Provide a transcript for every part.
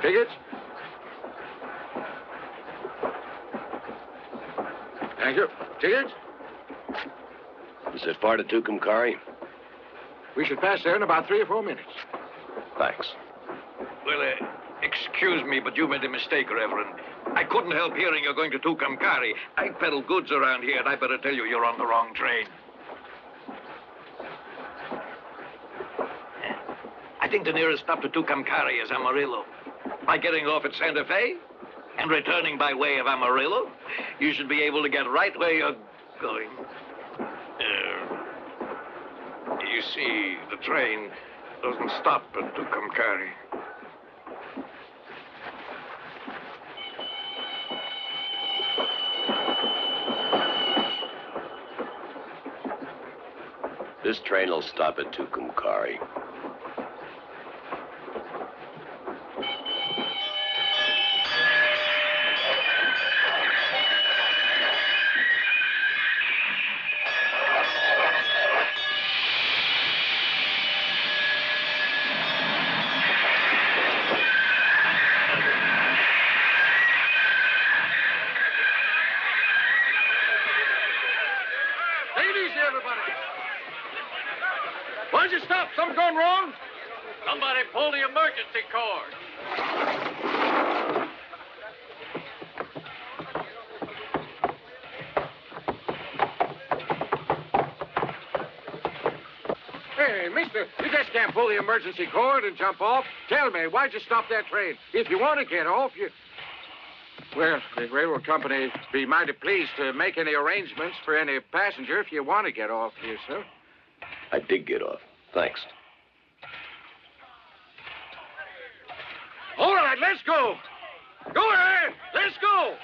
Tickets? Thank you. Tickets? Is it far to Tucumcari? We should pass there in about 3 or 4 minutes. Thanks. Well, excuse me, but you made a mistake, Reverend. I couldn't help hearing you're going to Tucumcari. I peddle goods around here, and I better tell you you're on the wrong train. I think the nearest stop to Tucumcari is Amarillo. By getting off at Santa Fe and returning by way of Amarillo, you should be able to get right where you're going. You see, the train doesn't stop at Tucumcari. This train will stop at Tucumcari. gone wrong? Somebody pull the emergency cord. Hey, mister, you just can't pull the emergency cord and jump off. Tell me, why'd you stop that train? If you want to get off, you... Well, the railroad company would be mighty pleased to make any arrangements for any passenger if you want to get off here, sir. I did get off. Thanks. All right, let's go. Go ahead. Let's go.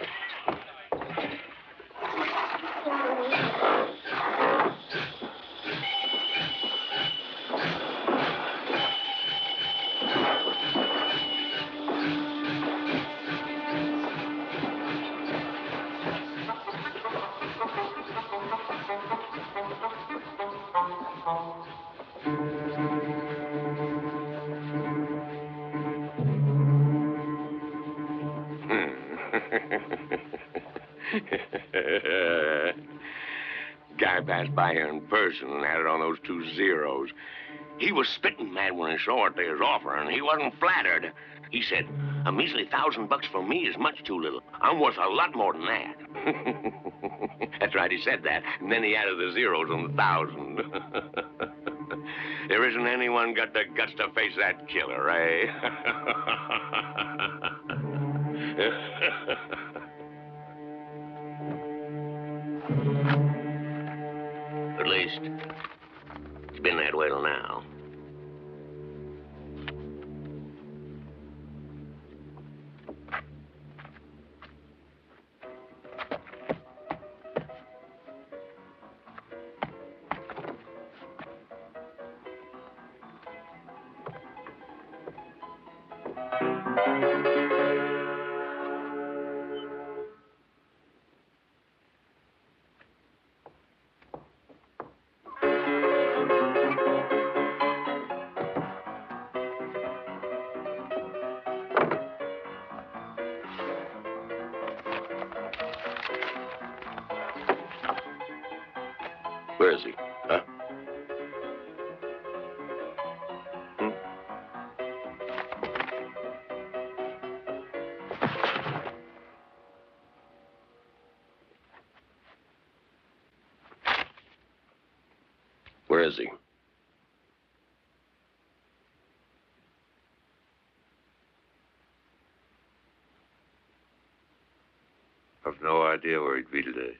Guy passed by here in person and had it on those 2 zeros. He was spitting mad when he saw what they was offering. He wasn't flattered. He said, a measly $1,000 for me is much too little. I'm worth a lot more than that. That's right, he said that. And then he added the zeros on the 1,000. There isn't anyone got the guts to face that killer, eh? At least, it's been that way till now. Where is he? Huh? Where is he? I've no idea where he'd be today.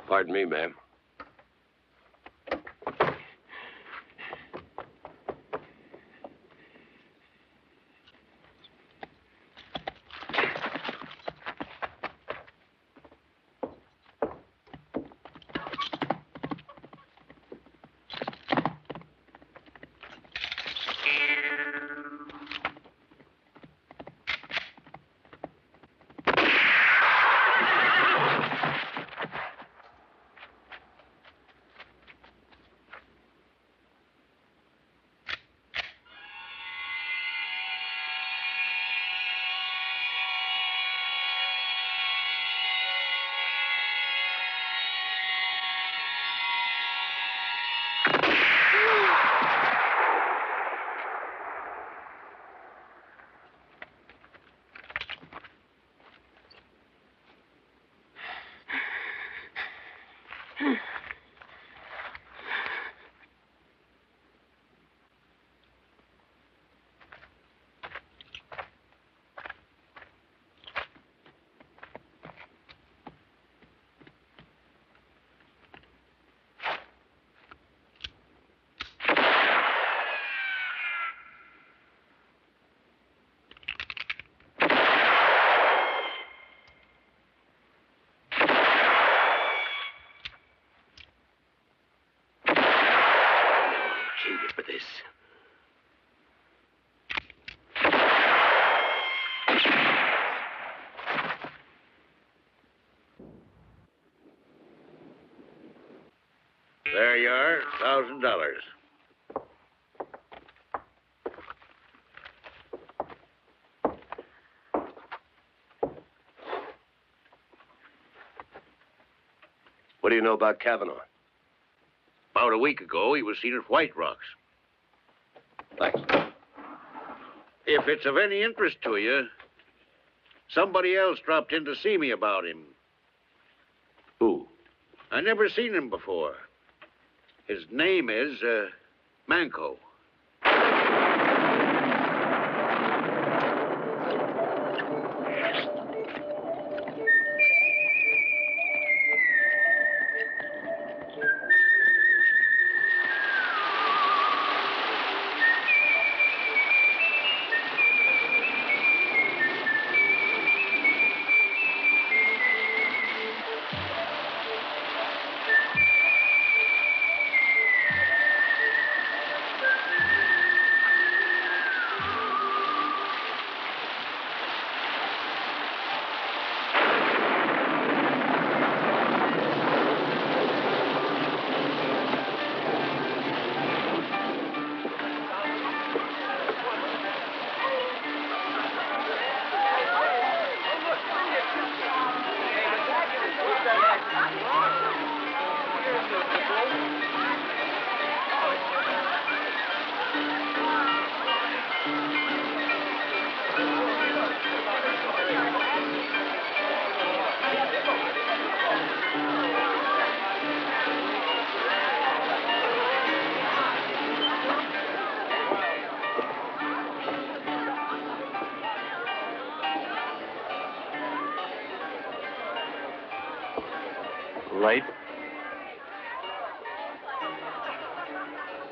Pardon me, ma'am. There you are, $1,000. What do you know about Kavanaugh? About a week ago, he was seen at White Rocks. Thanks. If it's of any interest to you, somebody else dropped in to see me about him. Who? I never seen him before. His name is, Manco. Light?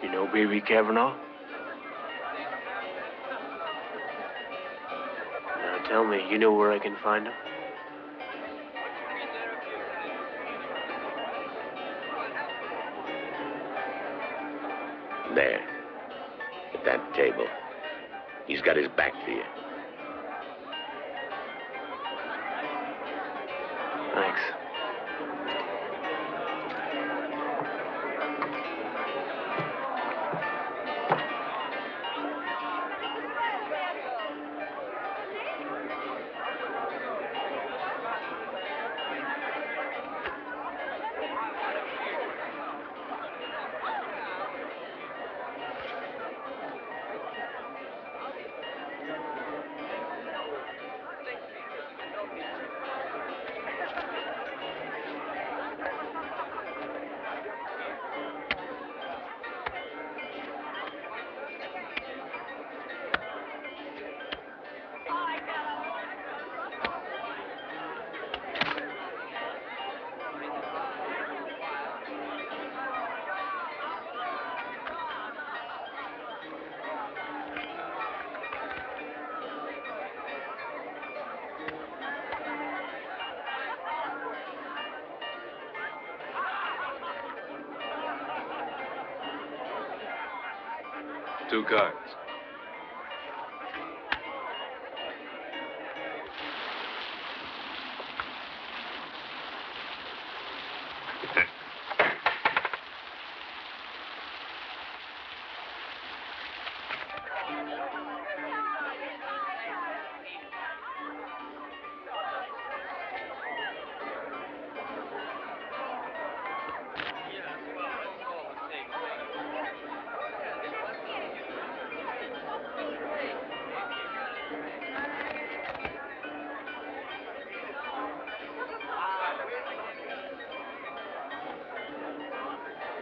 You know Baby Kavanaugh? Now tell me, you know where I can find him? There. At that table. He's got his back to you. Thanks. Two cards.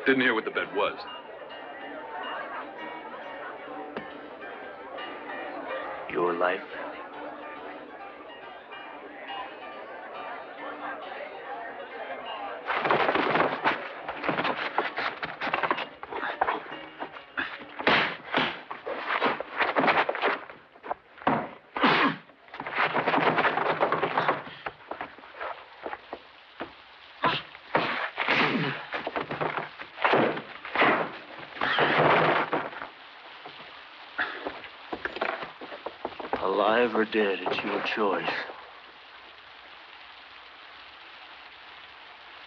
Didn't hear what the bet was. Your life? Alive or dead, it's your choice.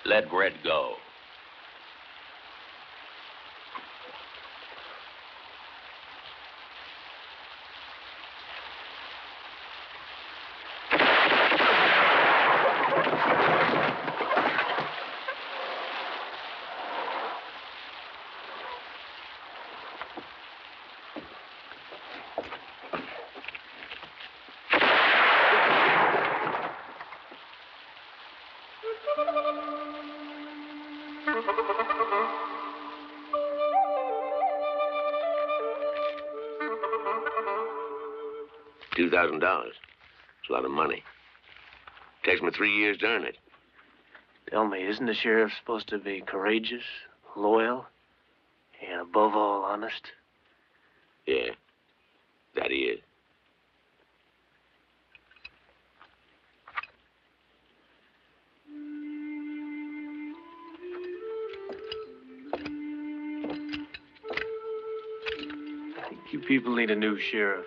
Let Red go. $2,000. It's a lot of money. Takes me 3 years to earn it. Tell me, isn't the sheriff supposed to be courageous, loyal, and above all honest? Yeah, that he is. I think you people need a new sheriff.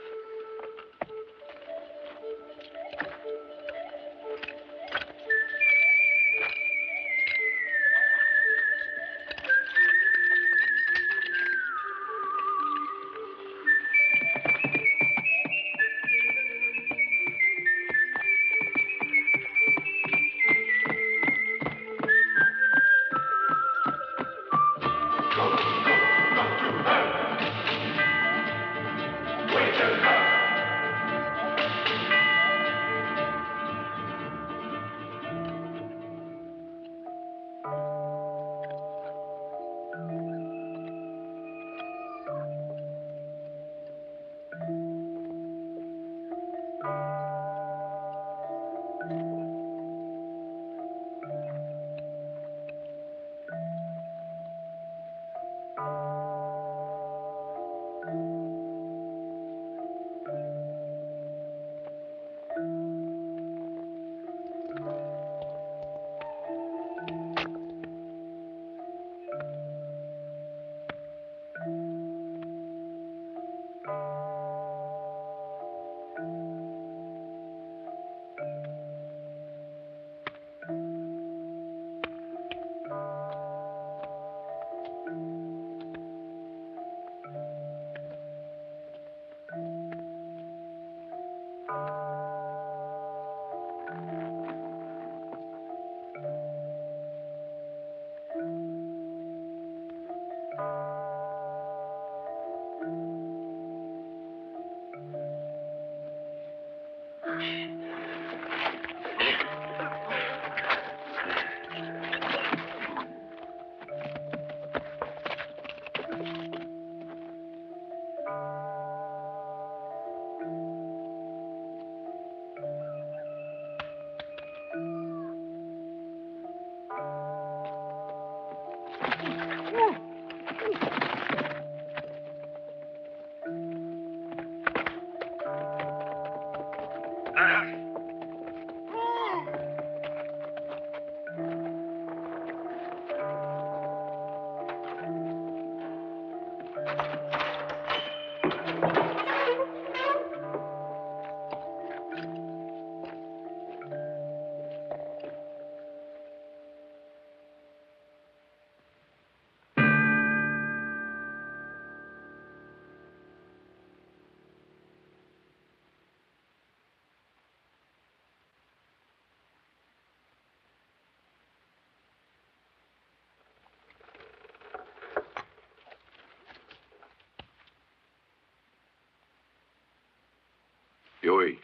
Joey.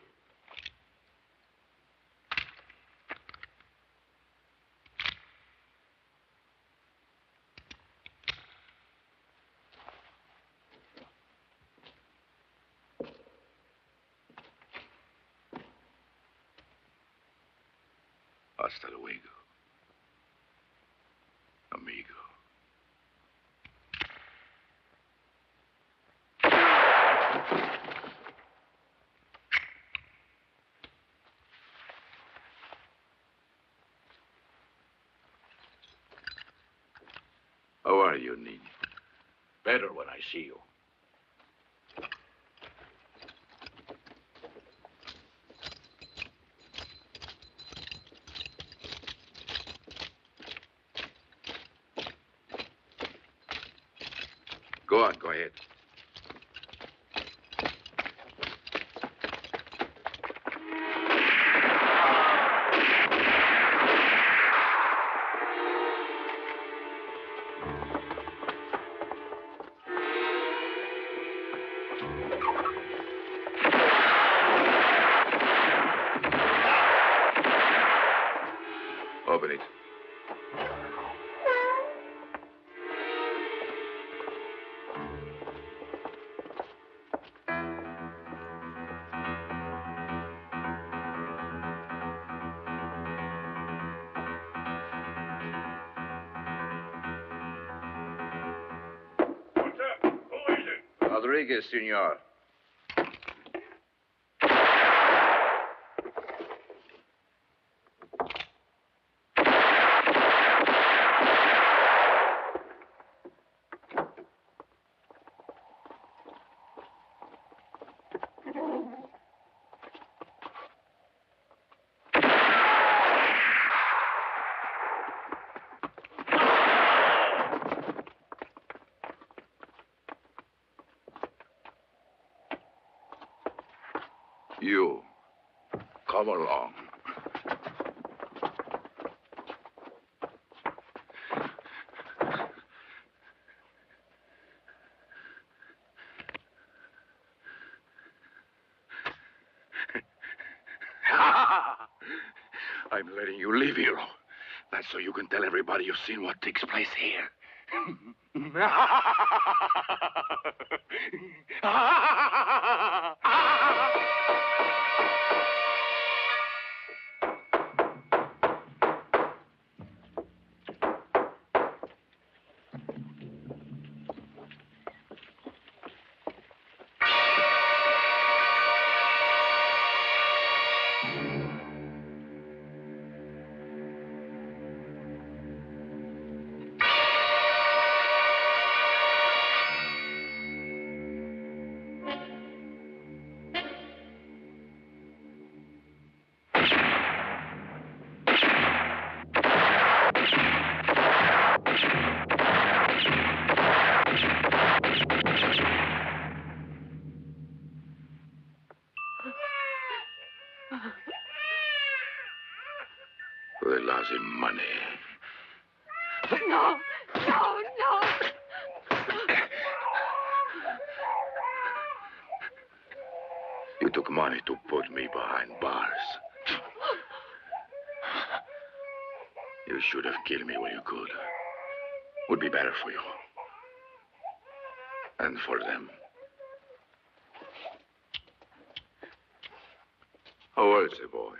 Hasta luego, amigo. How are you, niño? Better when I see you. Go on, go ahead. Open it. What's up? Who is it? Rodriguez, senor. You, come along. I'm letting you leave, hero. That's so you can tell everybody you've seen what takes place here. The lousy money. No, no, no. You took money to put me behind bars. You should have killed me when you could. Would be better for you. And for them. How old is the boy?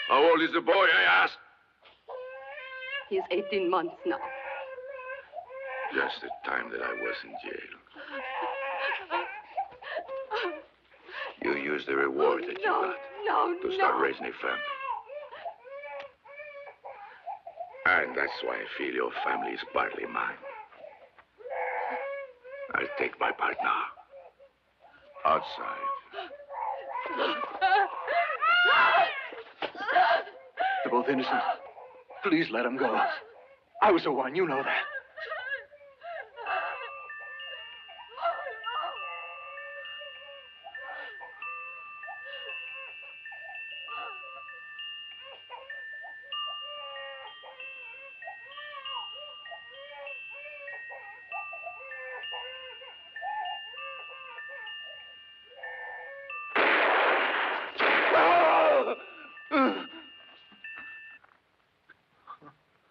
How old is the boy, I asked? He's 18 months now. Just the time that I was in jail. You used the reward that you got to start raising a family. And that's why I feel your family is partly mine. I'll take my part now. Outside. They're both innocent. Please let them go. I was the one, you know that.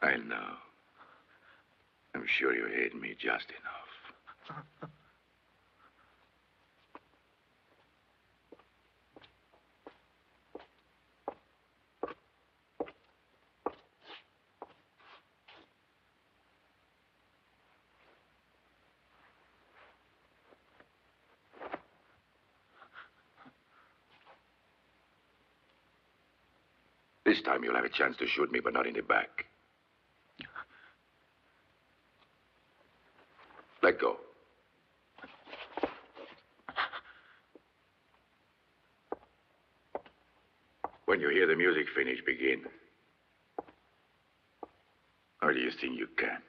I know. I'm sure you hate me just enough. This time you'll have a chance to shoot me, but not in the back. Let go. When you hear the music finish, begin. Or do you think you can?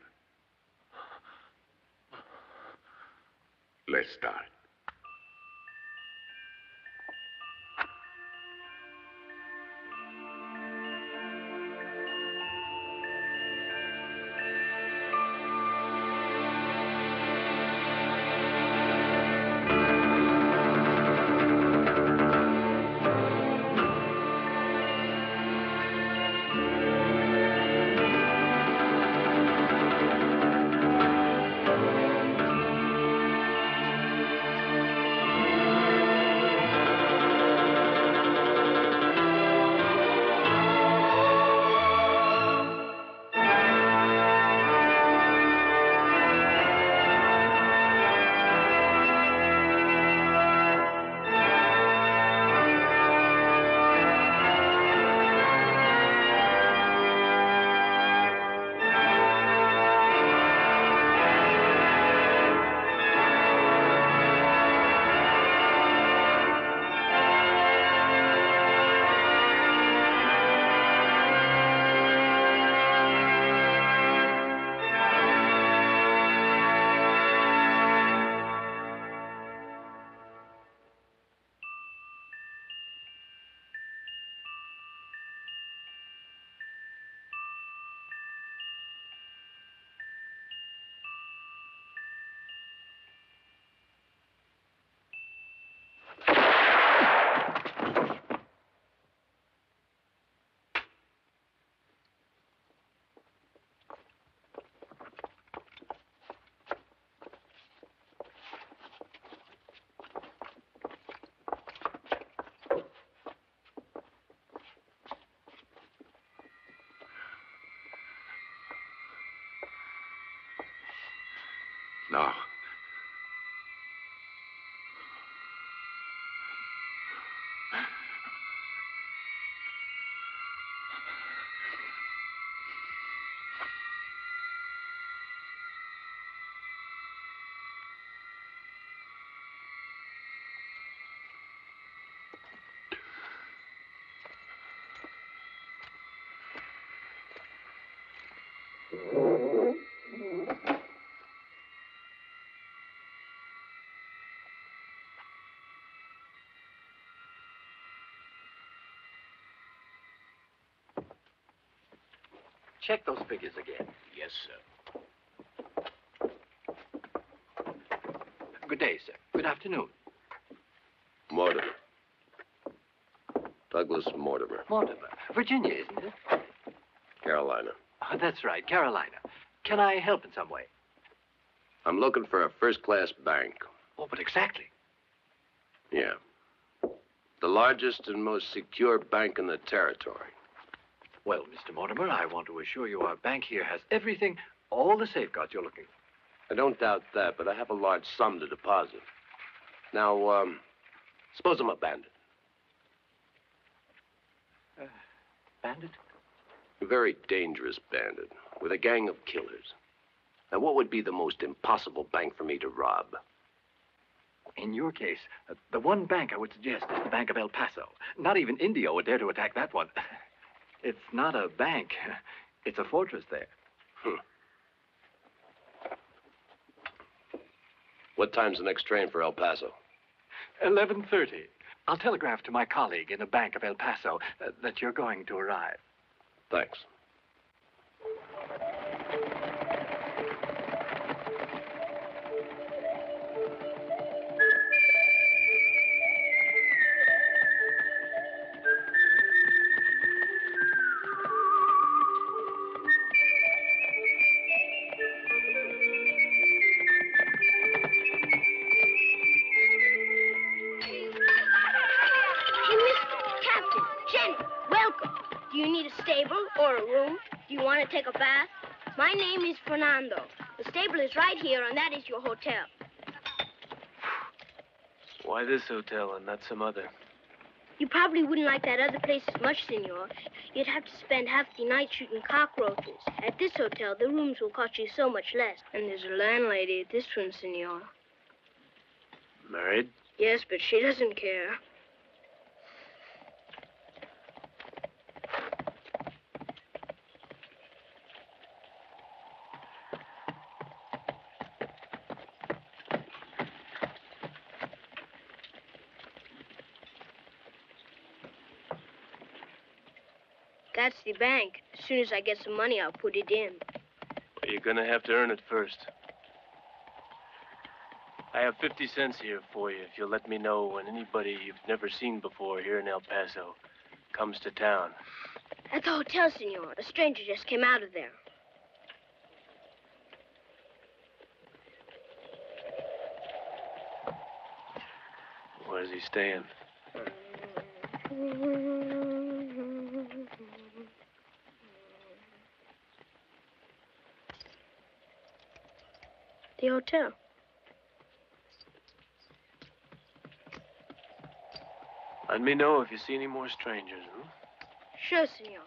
Let's start. No. Check those figures again. Yes, sir. Good day, sir. Good afternoon. Mortimer. Douglas Mortimer. Mortimer. Virginia, isn't it? Carolina. Oh, that's right, Carolina. Can I help in some way? I'm looking for a first-class bank. Oh, but exactly. Yeah. The largest and most secure bank in the territory. Well, Mr. Mortimer, I want to assure you our bank here has everything, all the safeguards you're looking for. I don't doubt that, but I have a large sum to deposit. Now, suppose I'm a bandit. Bandit? A very dangerous bandit with a gang of killers. Now, what would be the most impossible bank for me to rob? In your case, the one bank I would suggest is the Bank of El Paso. Not even India would dare to attack that one. It's not a bank. It's a fortress there. What time's the next train for El Paso? 11:30. I'll telegraph to my colleague in the Bank of El Paso that you're going to arrive. Thanks. Or a room? Do you want to take a bath? My name is Fernando. The stable is right here, and that is your hotel. Why this hotel and not some other? You probably wouldn't like that other place as much, senor. You'd have to spend half the night shooting cockroaches. At this hotel, the rooms will cost you so much less. And there's a landlady at this one, senor. Married? Yes, but she doesn't care. That's the bank. As soon as I get some money, I'll put it in. Well, you're gonna have to earn it first. I have 50 cents here for you if you'll let me know when anybody you've never seen before here in El Paso comes to town. At the hotel, senor. A stranger just came out of there. Where's he staying? The hotel. Let me know if you see any more strangers, huh? Sure, senor.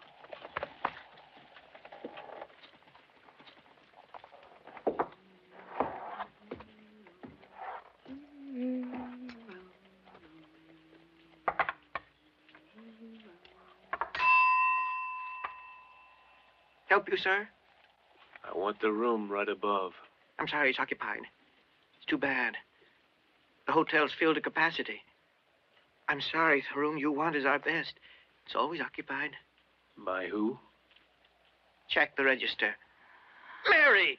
Help you, sir? I want the room right above. I'm sorry, it's occupied. It's too bad. The hotel's filled to capacity. I'm sorry, the room you want is our best. It's always occupied. By who? Check the register. Mary!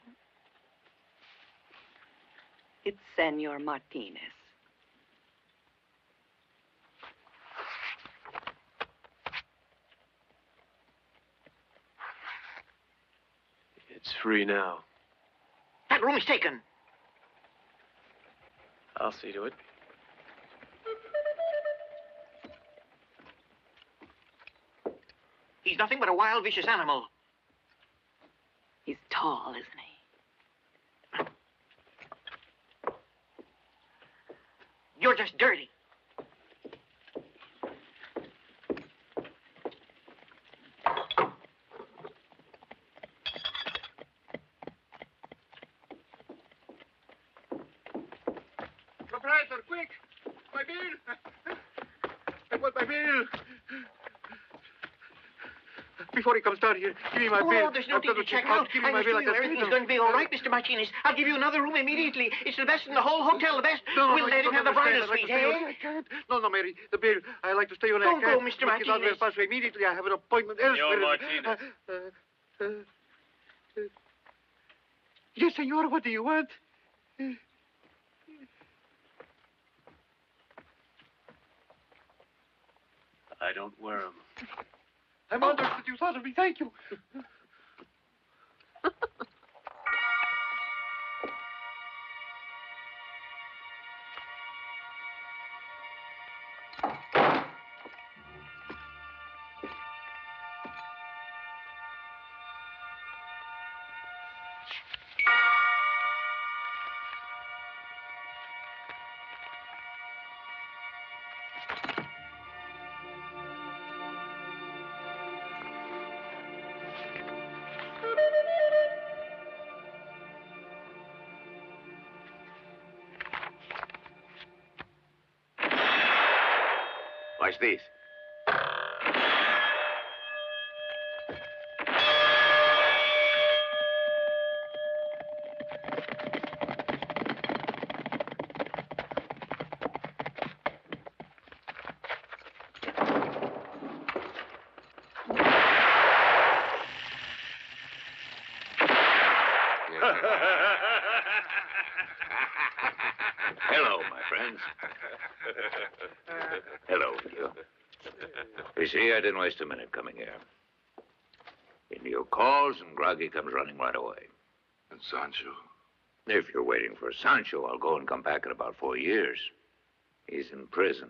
It's Senor Martinez. It's free now. That room is taken. I'll see to it. He's nothing but a wild, vicious animal. He's tall, isn't he? You're just dirty. Proprietor, quick! My bill! I want my bill! Before he comes down here, give me my bill. No, there's no need to check out. Give me I my bill. assure you everything's going to be all right, Mr. Martinez. I'll give you another room immediately. It's the best in the whole hotel, the best. We'll let him have the bridal suite, eh? I can't. No, Mary. The bill. I like to stay on. Don't go, Mr. Martinez. Immediately. I have an appointment elsewhere. Senor Martinez. Yes, senor. What do you want? I don't wear them. I'm honored that you thought of me. Thank you. Watch this. Hello, my friends. Hello, you. You see, I didn't waste a minute coming here. Indio calls and Groggy comes running right away. And Sancho? If you're waiting for Sancho, I'll go and come back in about 4 years. He's in prison.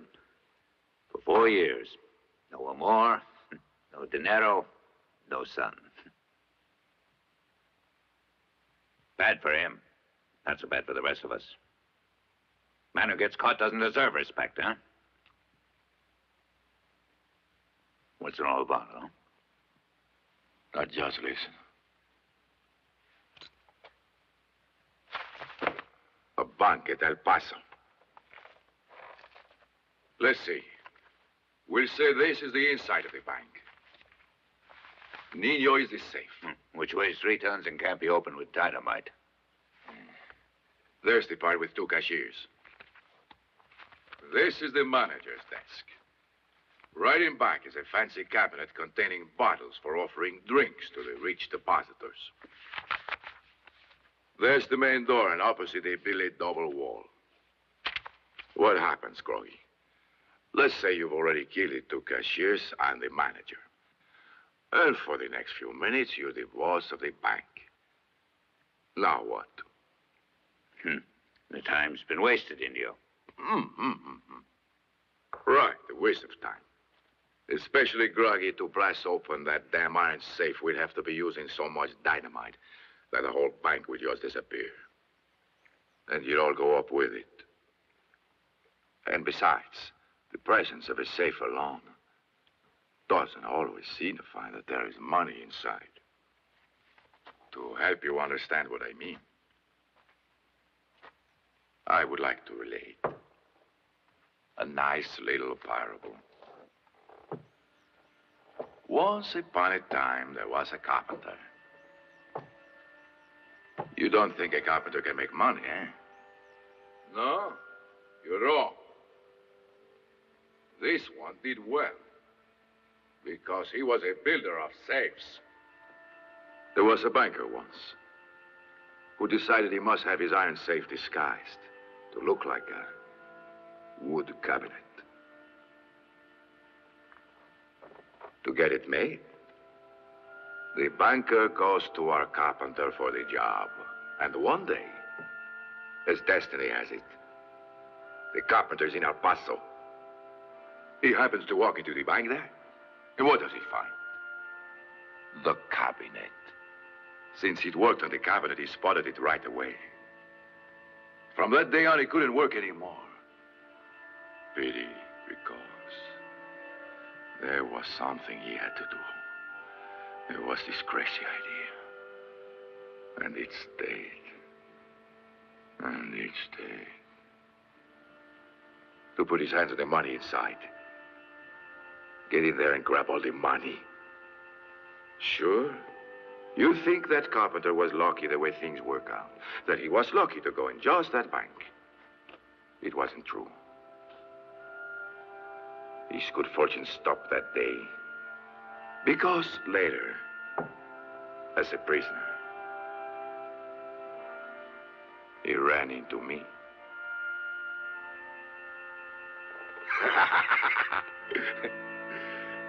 For 4 years. No amor, no dinero, no son. Bad for him. Not so bad for the rest of us. Man who gets caught doesn't deserve respect, huh? What's it all about, huh? Now, just listen. A bank at El Paso. Let's see. We'll say this is the inside of the bank. Nino is the safe. Which weighs 3 tons and can't be opened with dynamite. There's the part with 2 cashiers. This is the manager's desk. Right in back is a fancy cabinet containing bottles for offering drinks to the rich depositors. There's the main door, and opposite a billet double wall. What happens, Groggy? Let's say you've already killed the 2 cashiers and the manager. And for the next few minutes, you're the boss of the bank. Now what? The time's been wasted, Indio. Right, the waste of time. Especially Groggy to blast open that damn iron safe. We'd have to be using so much dynamite that the whole bank would just disappear. And you'd all go up with it. And besides, the presence of a safe alone doesn't always signify that there is money inside. To help you understand what I mean, I would like to relate a nice little parable. Once upon a time, there was a carpenter. You don't think a carpenter can make money, eh? No, you're wrong. This one did well, because he was a builder of safes. There was a banker once who decided he must have his iron safe disguised to look like a wood cabinet. To get it made, the banker goes to our carpenter for the job. And one day, as destiny has it, the carpenter's in El Paso. He happens to walk into the bank there. And what does he find? The cabinet. Since he'd worked on the cabinet, he spotted it right away. From that day on, he couldn't work anymore. pity, because there was something he had to do. There was this crazy idea. And it stayed. And it stayed. To put his hands on the money inside. Get in there and grab all the money. Sure. You think that Carpenter was lucky the way things work out. That he was lucky to go in just that bank. It wasn't true. His good fortune stopped that day. Because later, as a prisoner, he ran into me.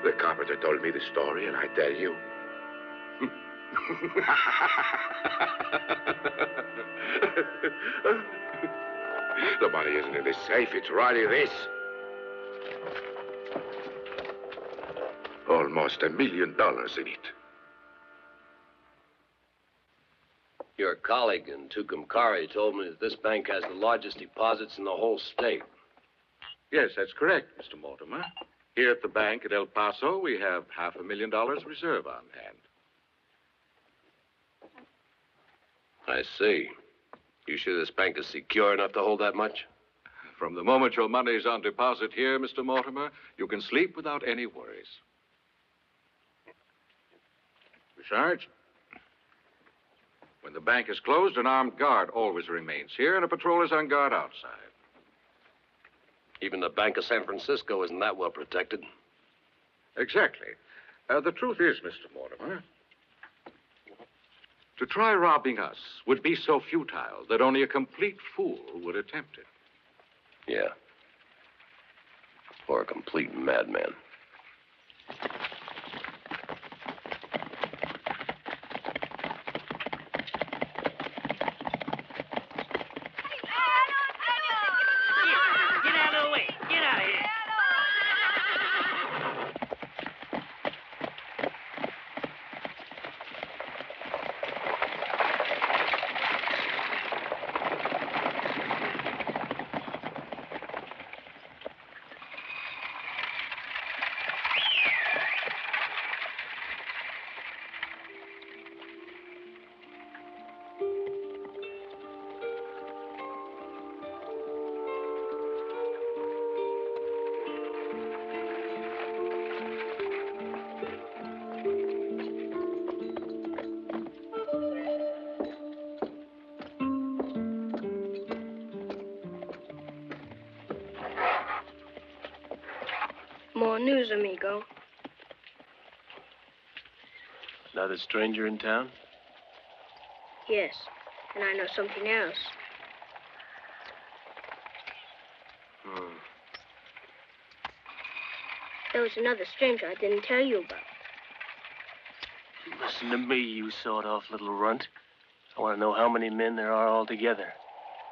The carpenter told me the story, and I tell you. The money isn't in the safe, it's right in this. Almost $1 million in it. Your colleague in Tucumcari told me that this bank has the largest deposits in the whole state. Yes, that's correct, Mr. Mortimer. Here at the bank at El Paso, we have $500,000 reserve on hand. I see. You sure this bank is secure enough to hold that much? From the moment your money is on deposit here, Mr. Mortimer, you can sleep without any worries. Besides, when the bank is closed, an armed guard always remains here, and a patrol is on guard outside. Even the Bank of San Francisco isn't that well protected. Exactly. The truth is, Mr. Mortimer, to try robbing us would be so futile that only a complete fool would attempt it. Yeah. Or a complete madman. Get out of the way. Get out of here. More news, amigo. Another stranger in town? Yes, and I know something else. There was another stranger I didn't tell you about. Listen to me, you sawed-off little runt. I want to know how many men there are altogether.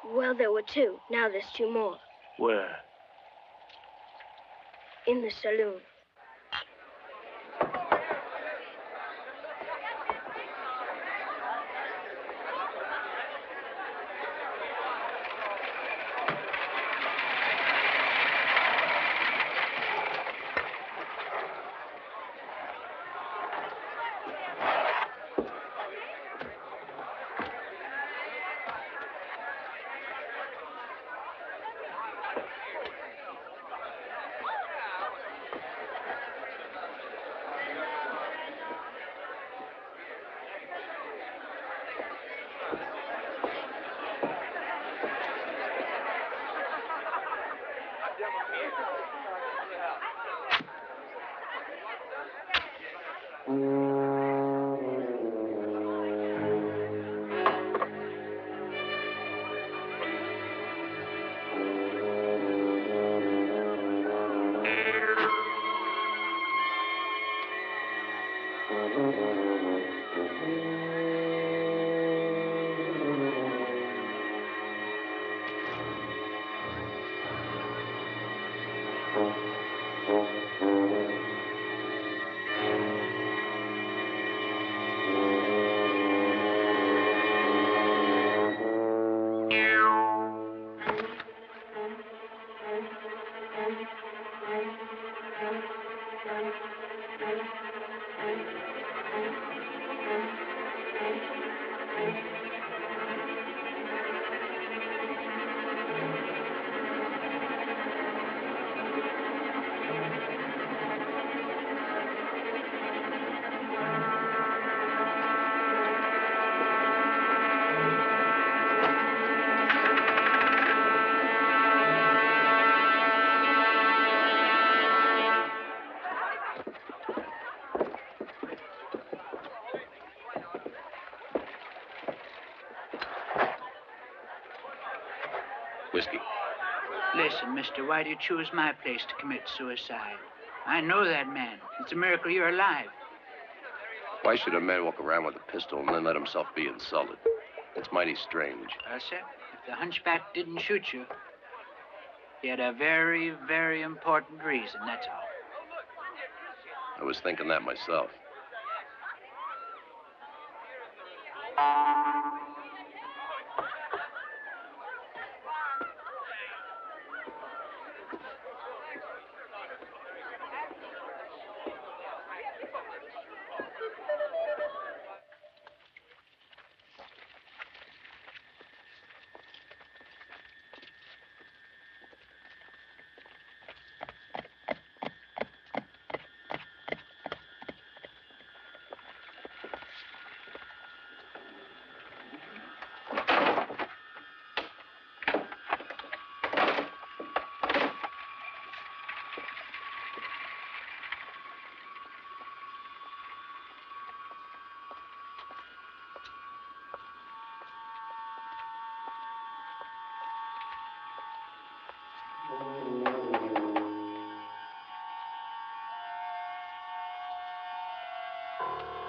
Well, there were 2. Now there's 2 more. Where? In the saloon. Whiskey. Listen, mister, why do you choose my place to commit suicide? I know that man. It's a miracle you're alive. Why should a man walk around with a pistol and then let himself be insulted? It's mighty strange. Well, sir, if the hunchback didn't shoot you, he had a very, very important reason, that's all. I was thinking that myself.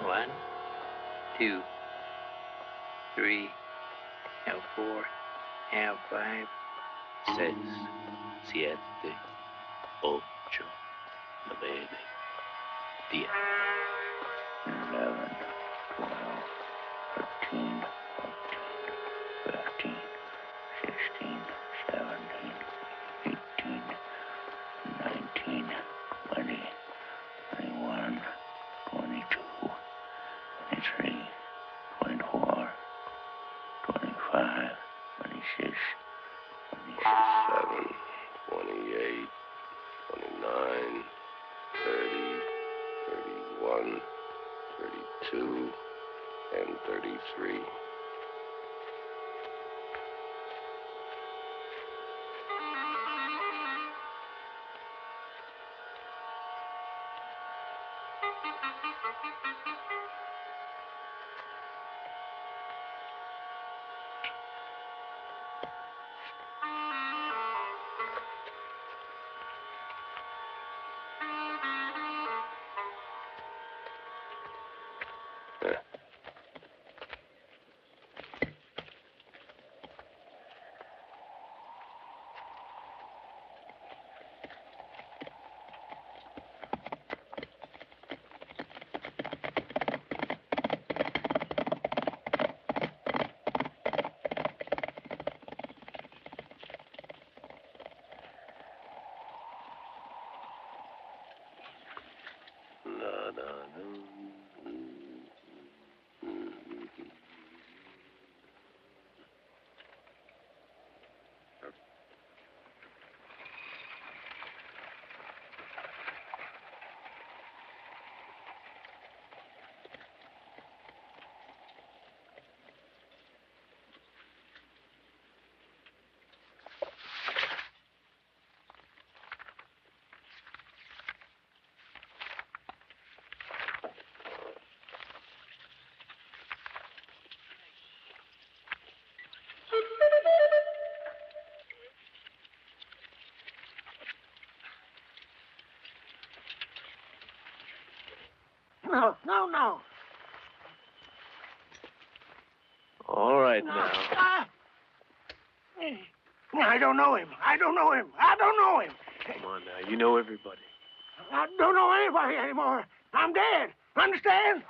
One, two, three, now 4, now 5, 6, 7, 8, 9, 10. 11, 12, 13, 14, 15, 16, 17, 18, 19, 20, 21, 22, 23, 24, 25, 26, 27, 28, 29, 30, 31, 32, and 33. No. All right now. I don't know him. Come on now. You know everybody. I don't know anybody anymore. I'm dead. Understand?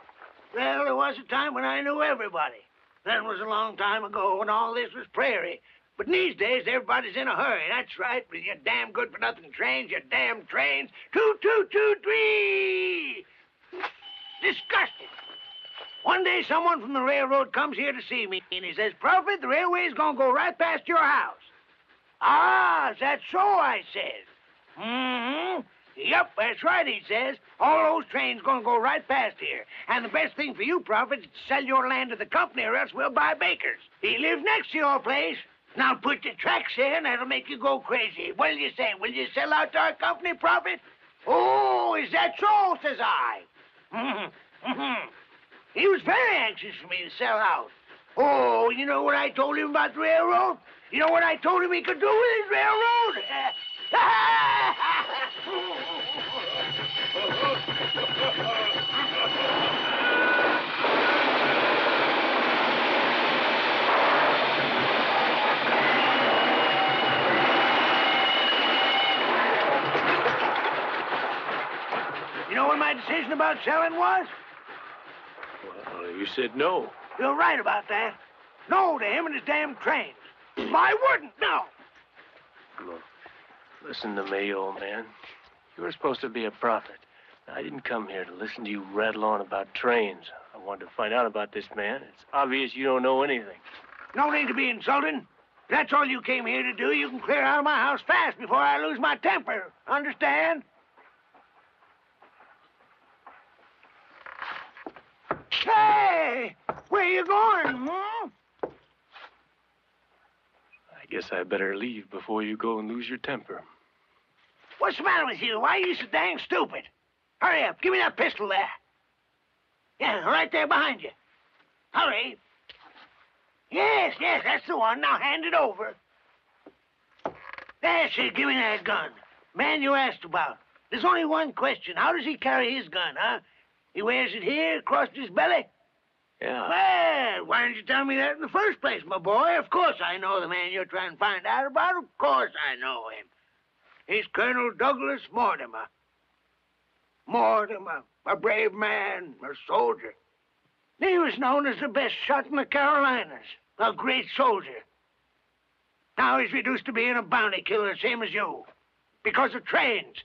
Well, there was a time when I knew everybody. That was a long time ago when all this was prairie. But these days, everybody's in a hurry. That's right. With your damn good-for-nothing trains, your damn trains. 2, 2, 2, 3. day, someone from the railroad comes here to see me, and he says, Prophet, the railway's gonna go right past your house. Ah, is that so, I says. Mm-hmm. Yep, that's right, he says. All those trains gonna go right past here. And the best thing for you, Prophet, is to sell your land to the company, or else we'll buy Baker's. He lives next to your place. Now put the tracks in, that'll make you go crazy. What'll you say? Will you sell out to our company, Prophet? Oh, is that so, says I. Mm-hmm. Mm-hmm. He was very anxious for me to sell out. Oh, you know what I told him about the railroad? You know what I told him he could do with his railroad? You know what my decision about selling was? Well, you said no. You're right about that. No to him and his damn trains. I wouldn't, no. Look, listen to me, old man. You were supposed to be a prophet. I didn't come here to listen to you rattle on about trains. I wanted to find out about this man. It's obvious you don't know anything. No need to be insulting. If that's all you came here to do, you can clear out of my house fast before I lose my temper. Understand? Hey! Where you going, huh? I guess I better leave before you go and lose your temper. What's the matter with you? Why are you so dang stupid? Hurry up. Give me that pistol there. Yeah, right there behind you. Hurry. Yes, that's the one. Now hand it over. That's it. Give me that gun. Man you asked about. There's only one question. How does he carry his gun, huh? He wears it here across his belly? Yeah. Well, why didn't you tell me that in the first place, my boy? Of course I know the man you're trying to find out about. Of course I know him. He's Colonel Douglas Mortimer. Mortimer, a brave man, a soldier. He was known as the best shot in the Carolinas, a great soldier. Now he's reduced to being a bounty killer, same as you. Because of trains.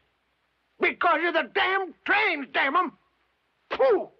Because of the damn trains, damn 'em! Pooh!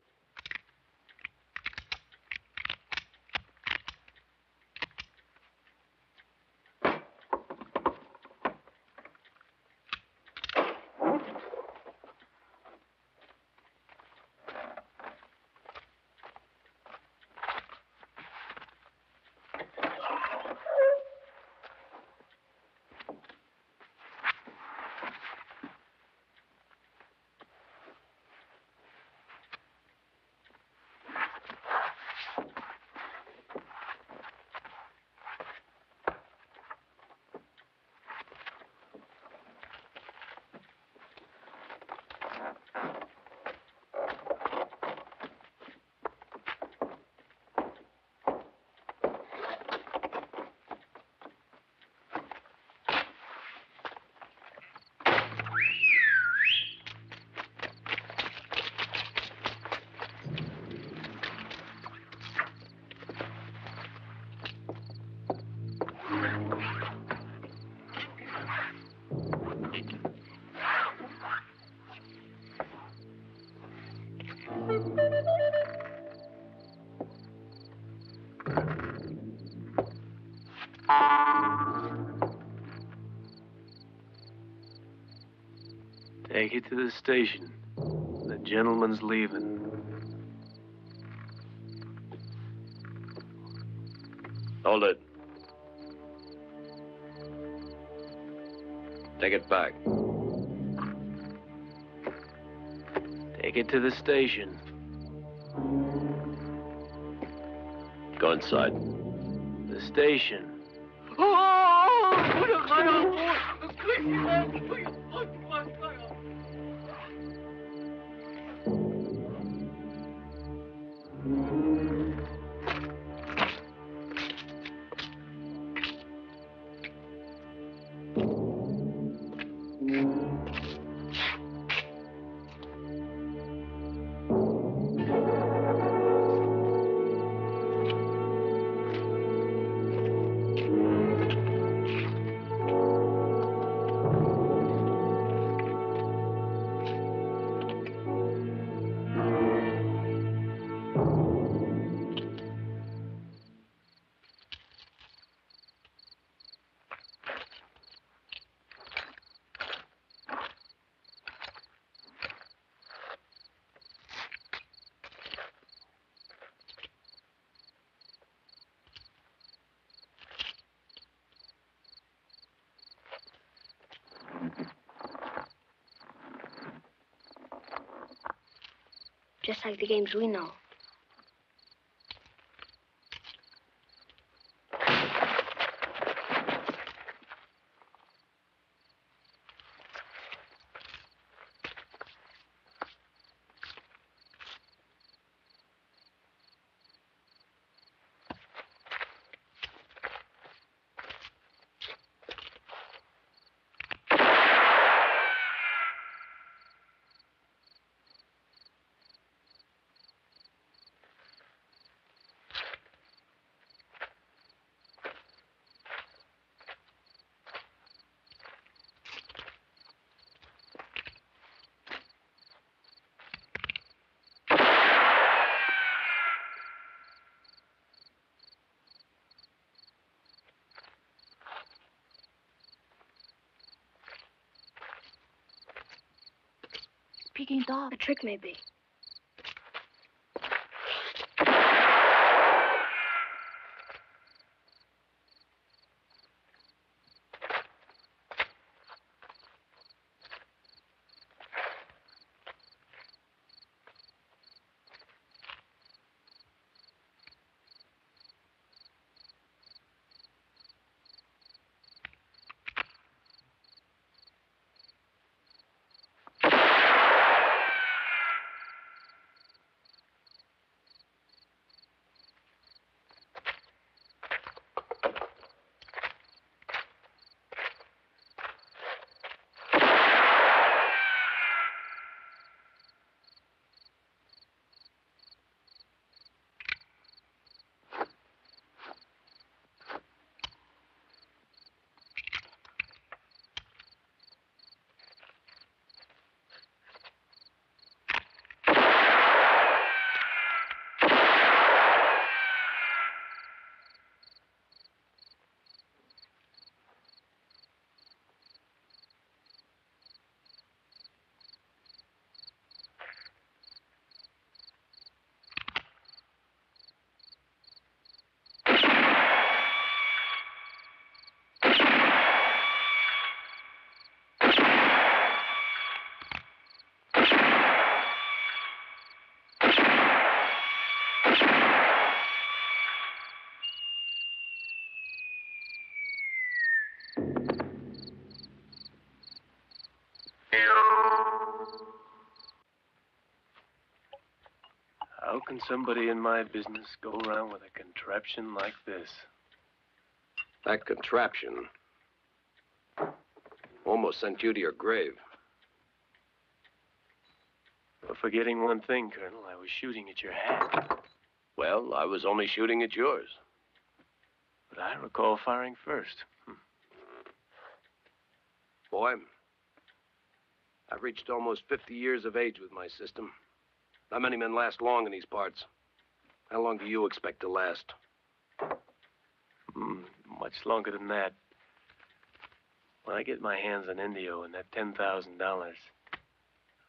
Take it to the station. The gentleman's leaving. Hold it. Take it back. Take it to the station. Go inside. The station. just like the games we know. Peking Tom. A trick, maybe. How can somebody in my business go around with a contraption like this? That contraption almost sent you to your grave. You're forgetting one thing, Colonel. I was shooting at your hat. Well, I was only shooting at yours. But I recall firing first. Boy, I've reached almost 50 years of age with my system. Not many men last long in these parts. How long do you expect to last? Much longer than that. When I get my hands on Indio and that $10,000,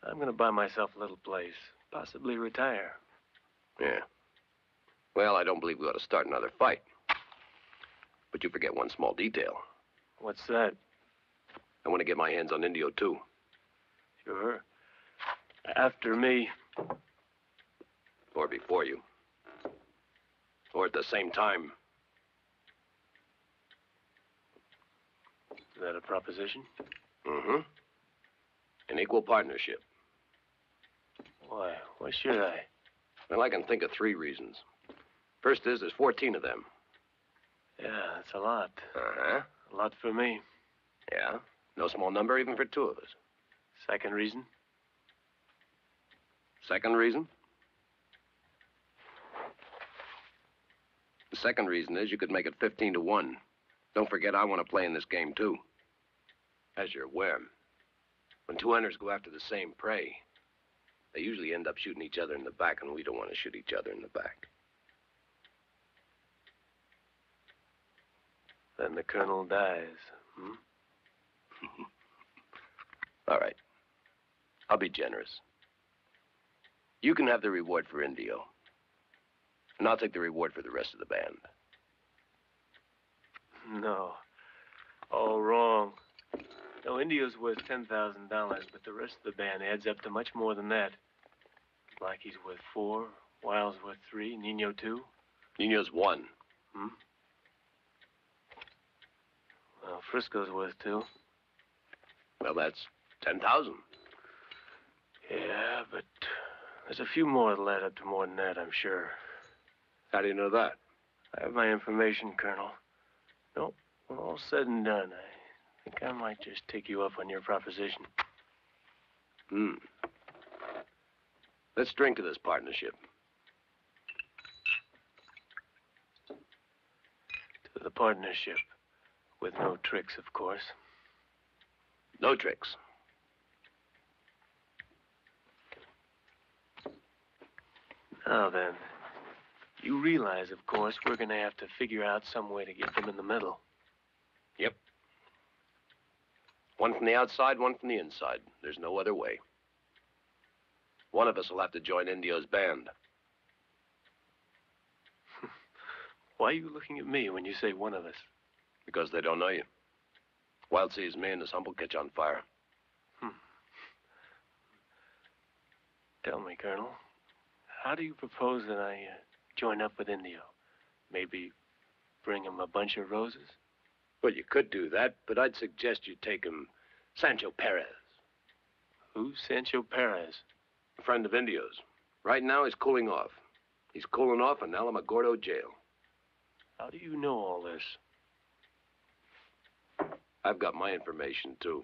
I'm going to buy myself a little place, possibly retire. Yeah. Well, I don't believe we ought to start another fight. But you forget one small detail. What's that? I want to get my hands on Indio, too. Sure. After me. Or before you. Or at the same time. Is that a proposition? Mm-hmm. An equal partnership. Why? Why should I? Well, I can think of 3 reasons. First is, there's 14 of them. Yeah, that's a lot. Uh-huh. A lot for me. Yeah. No small number even for 2 of us. Second reason? Second reason? The second reason is you could make it 15-1. Don't forget, I want to play in this game, too. As you're aware, when 2 hunters go after the same prey, they usually end up shooting each other in the back, and we don't want to shoot each other in the back. Then the colonel dies, All right. I'll be generous. You can have the reward for Indio. And I'll take the reward for the rest of the band. No. All wrong. No, Indio's worth $10,000, but the rest of the band adds up to much more than that. Blackie's worth 4, Wild's worth 3, Nino 2. Nino's 1. Hmm? Well, Frisco's worth 2. Well, that's 10,000. Yeah, but there's a few more that'll add up to more than that, I'm sure. How do you know that? I have my information, Colonel. No, when all said and done, I think I might just take you up on your proposition. Let's drink to this partnership. To the partnership. With no tricks, of course. No tricks. Now then, you realize, of course, we're going to have to figure out some way to get them in the middle. Yep. One from the outside, one from the inside. There's no other way. One of us will have to join Indio's band. Why are you looking at me when you say one of us? Because they don't know you. Wild sees me and his humble catch on fire. Tell me, Colonel, how do you propose that I join up with Indio? Maybe bring him a bunch of roses? Well, you could do that, but I'd suggest you take him Sancho Perez. Who's Sancho Perez? A friend of Indio's. Right now, he's cooling off. He's cooling off in Alamogordo jail. How do you know all this? I've got my information, too.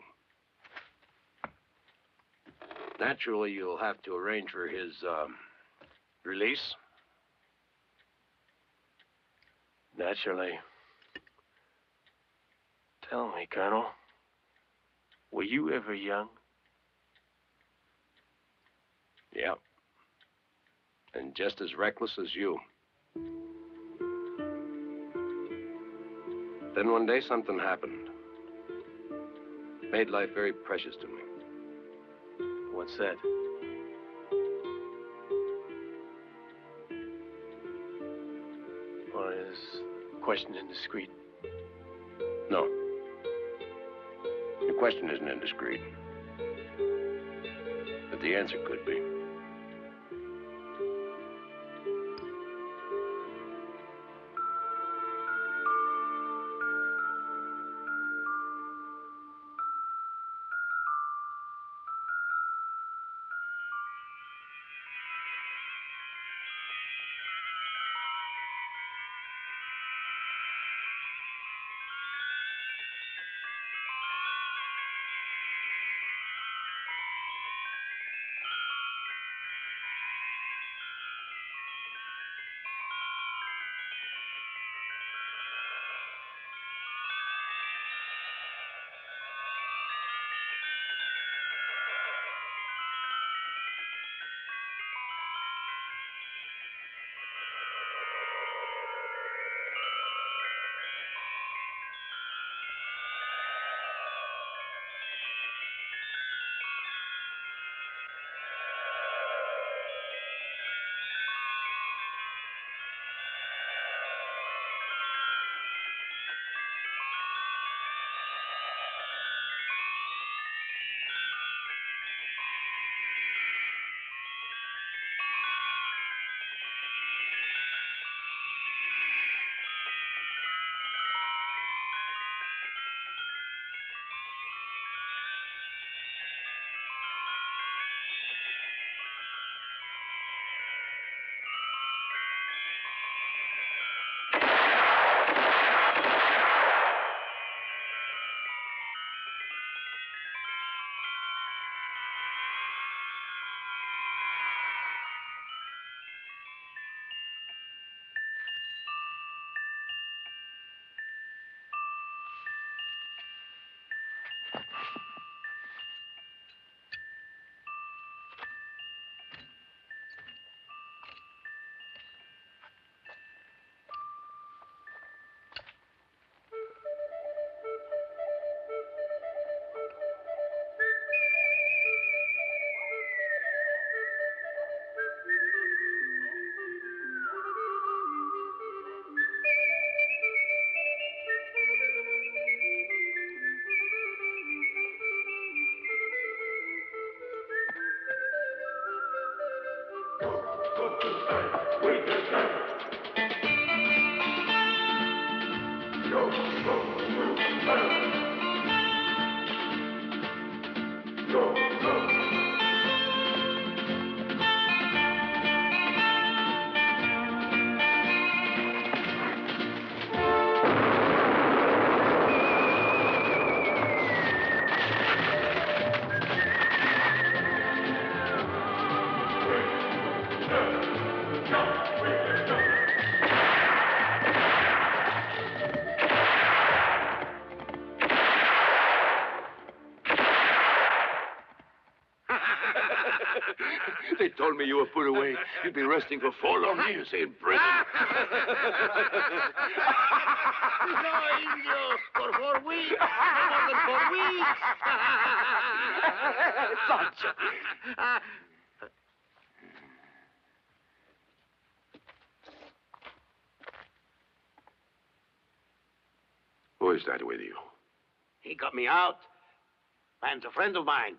Naturally, you'll have to arrange for his, release. Naturally. Tell me, Colonel, were you ever young? Yeah. And just as reckless as you. Then one day, something happened. Made life very precious to me. What's that? Or is the question indiscreet? No. Your question isn't indiscreet. But the answer could be. They told me you were put away. You'd be resting for 4 long years in prison. No, Indio, for 4 weeks. No more than 4 weeks. Sancho. Who is that with you? He got me out. Man's a friend of mine.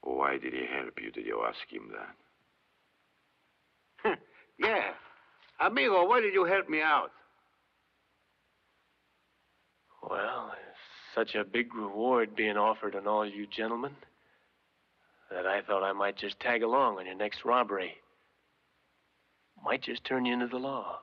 Why did he help you? Did you ask him that? Yeah. Amigo, why did you help me out? Well, there's such a big reward being offered on all you gentlemen that I thought I might just tag along on your next robbery. Might just turn you into the law.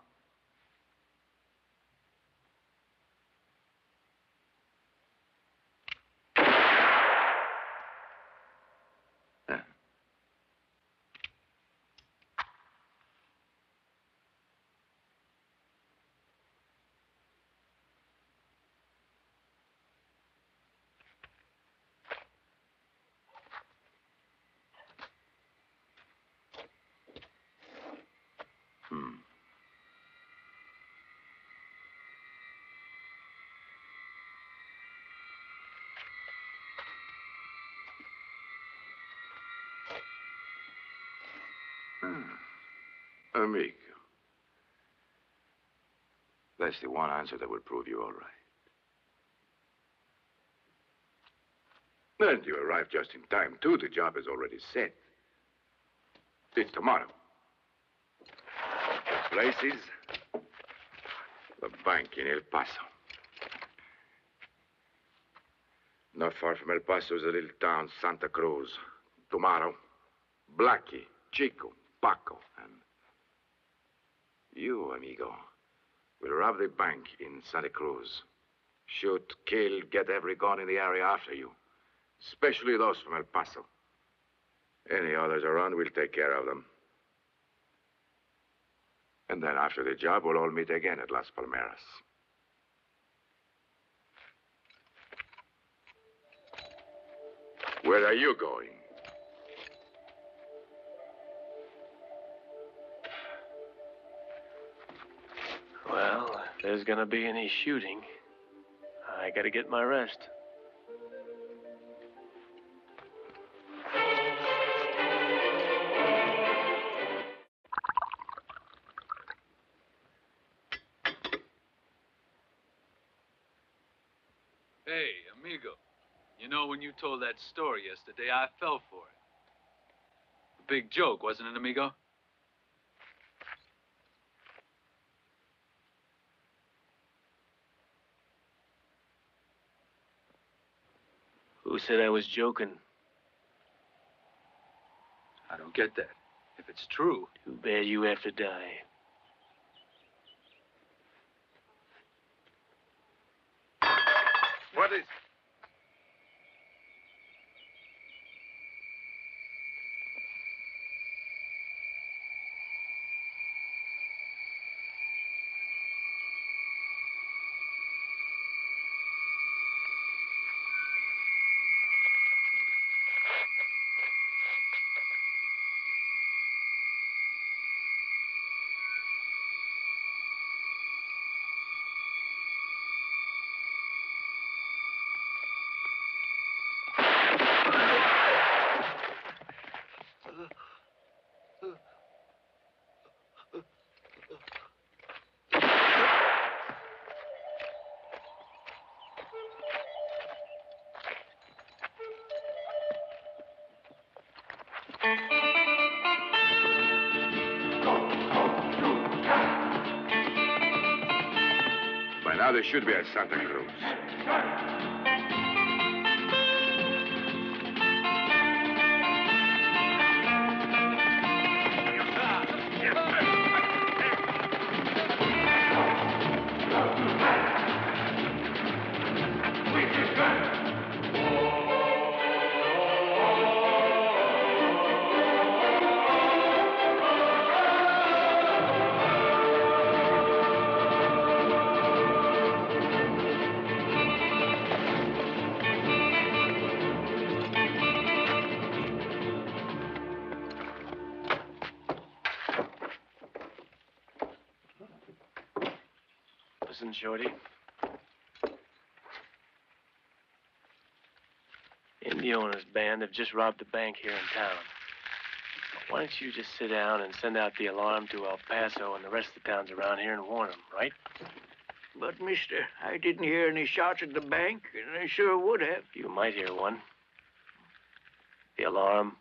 Amigo. That's the one answer that will prove you all right. And you arrived just in time, too. The job is already set. It's tomorrow. The place is the bank in El Paso. Not far from El Paso is a little town, Santa Cruz. Tomorrow, Blackie, Chico, Paco, and you, amigo, will rob the bank in Santa Cruz. Shoot, kill, get every gun in the area after you. Especially those from El Paso. Any others around, we'll take care of them. And then after the job, we'll all meet again at Las Palmeras. Where are you going? Well, if there's gonna be any shooting, I gotta get my rest. Hey, amigo. You know, when you told that story yesterday, I fell for it. A big joke, wasn't it, amigo? Who said I was joking? I don't get that. If it's true... Too bad you have to die. What is... By now, they should be at Santa Cruz. Listen, Shorty. Indiona's band have just robbed the bank here in town. Why don't you just sit down and send out the alarm to El Paso and the rest of the towns around here and warn them, right? But, mister, I didn't hear any shots at the bank, and I sure would have. You might hear one. The alarm.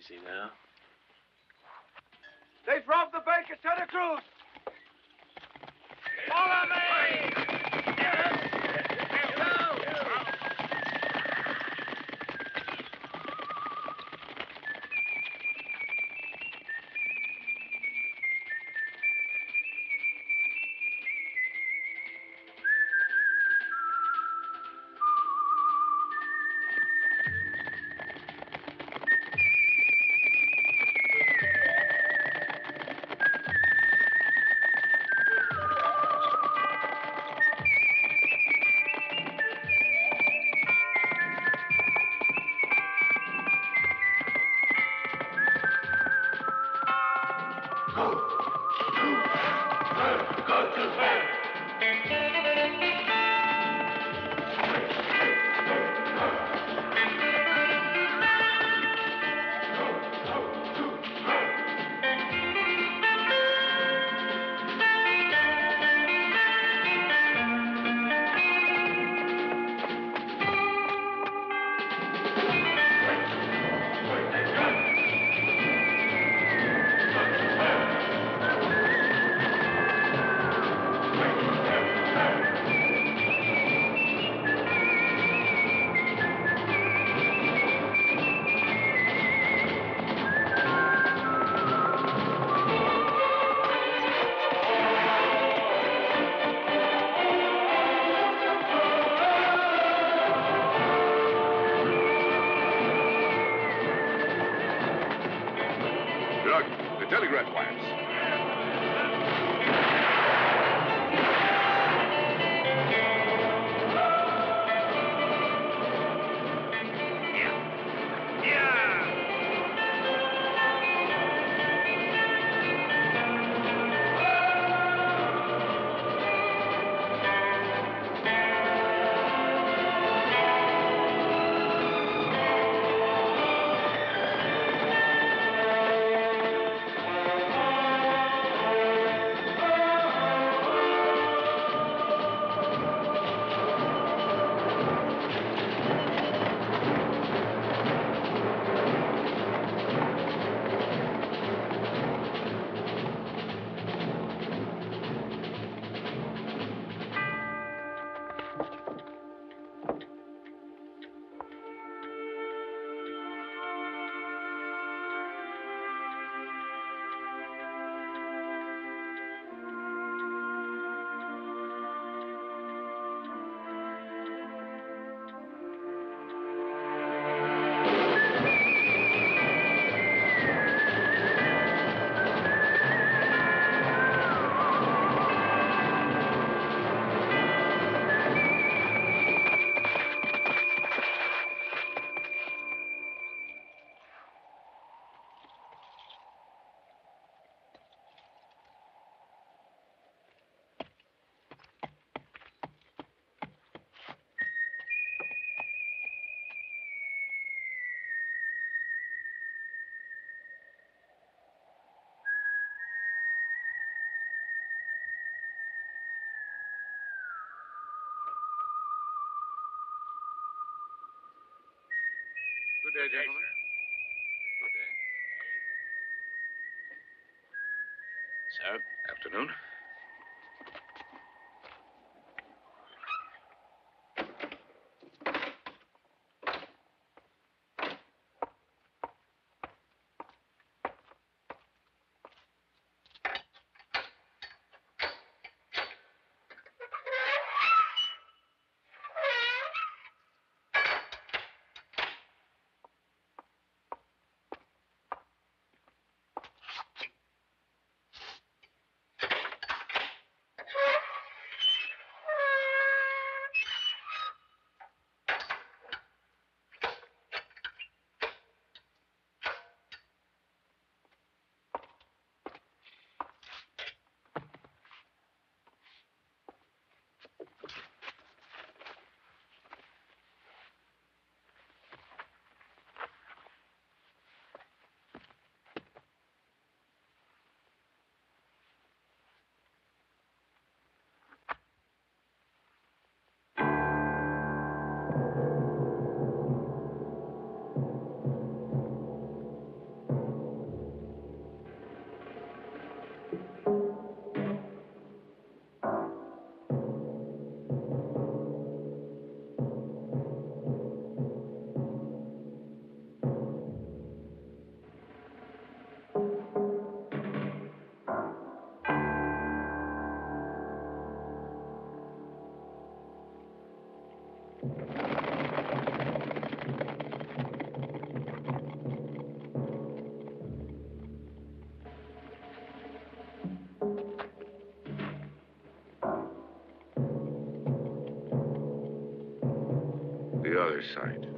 Easy now. They've robbed the bank at Santa Cruz. Follow me! Look, the telegraph wires. Good day, gentlemen. Good day. Sir? Afternoon. The other side.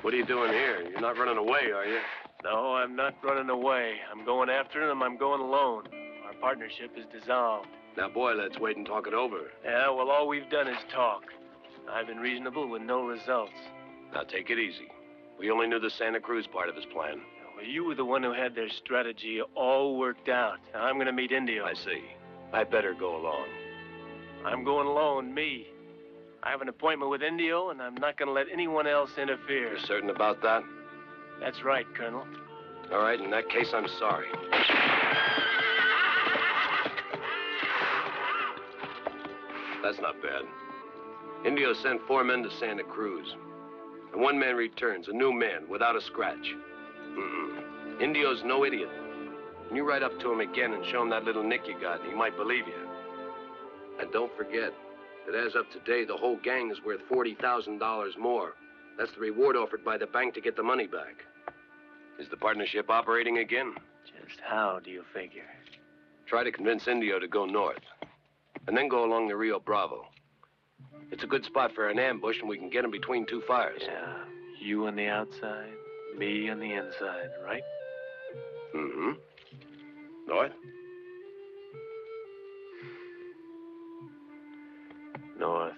What are you doing here? You're not running away, are you? No, I'm not running away. I'm going after him. I'm going alone. Our partnership is dissolved. Now, boy, let's wait and talk it over. Yeah, well, all we've done is talk. I've been reasonable with no results. Now, take it easy. We only knew the Santa Cruz part of his plan. Well, you were the one who had their strategy all worked out. Now, I'm going to meet Indio. I see. I better go along. I'm going alone, me. I have an appointment with Indio, and I'm not going to let anyone else interfere. You're certain about that? That's right, Colonel. All right, in that case, I'm sorry. That's not bad. Indio sent 4 men to Santa Cruz. And 1 man returns, a new man, without a scratch. Indio's no idiot. When you ride up to him again and show him that little nick you got, he might believe you. And don't forget that as of today, the whole gang is worth $40,000 more. That's the reward offered by the bank to get the money back. Is the partnership operating again? Just how do you figure? Try to convince Indio to go north, and then go along the Rio Bravo. It's a good spot for an ambush, and we can get him between 2 fires. Yeah, you on the outside, me on the inside, right? Mm-hmm. North? North.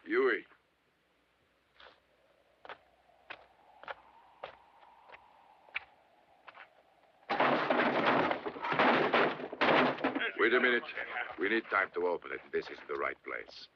Huey. Wait a minute. We need time to open it. This isn't the right place.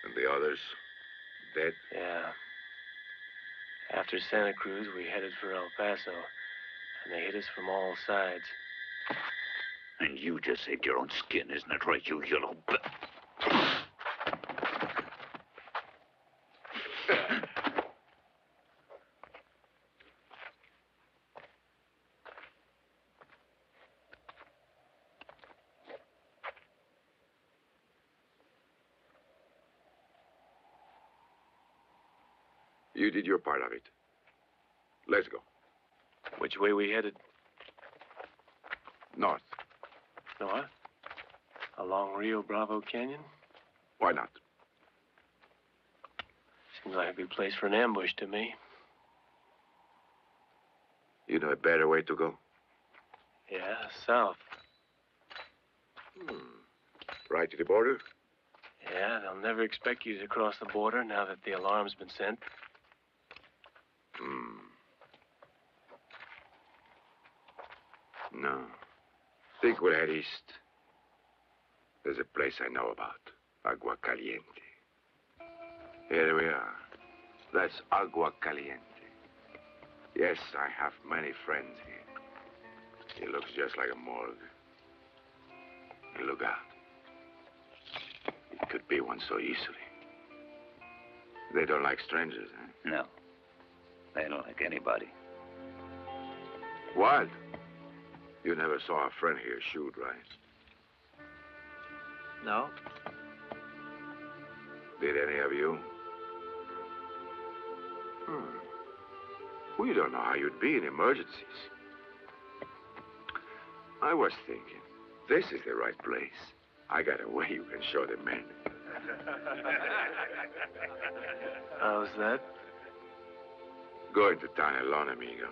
And the others? Dead? Yeah. After Santa Cruz, we headed for El Paso, and they hit us from all sides. And you just saved your own skin, isn't it right, you yellow... You did your part of it. Let's go. Which way we headed? North. North? Along Rio Bravo Canyon? Why not? Seems like a good place for an ambush to me. You know a better way to go? Yeah, south. Right to the border? Yeah, they'll never expect you to cross the border now that the alarm's been sent. No. Think we'll head east. There's a place I know about. Agua Caliente. Here we are. That's Agua Caliente. Yes, I have many friends here. It looks just like a morgue. And look out. It could be one so easily. They don't like strangers, eh? No. They don't like anybody. Wild. You never saw a friend here shoot, right? No. Did any of you? We don't know how you'd be in emergencies. I was thinking, this is the right place. I got a way you can show the men. How's that? Going to town alone, amigo.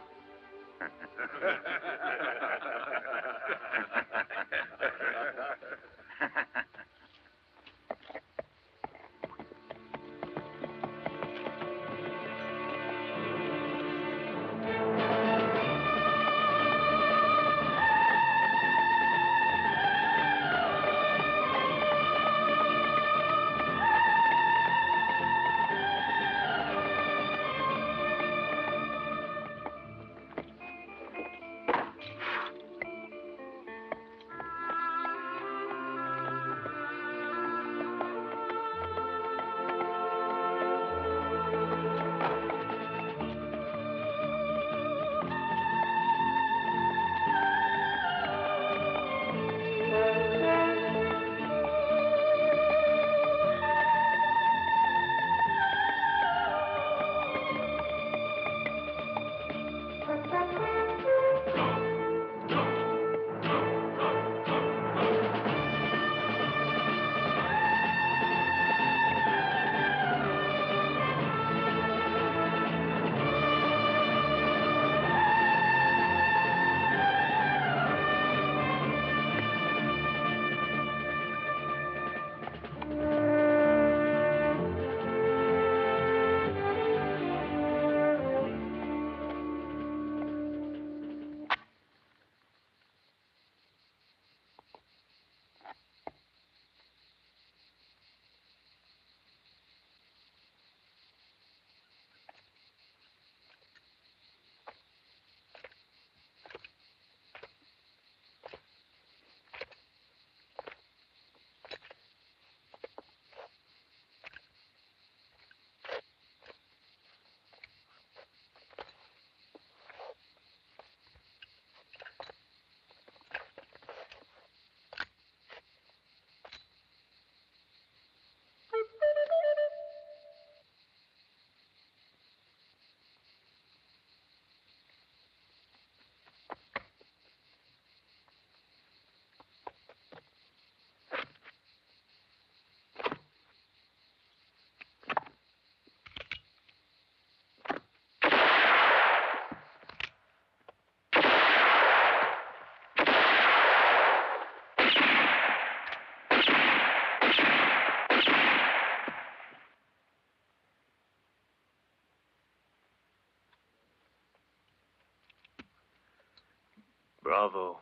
Bravo.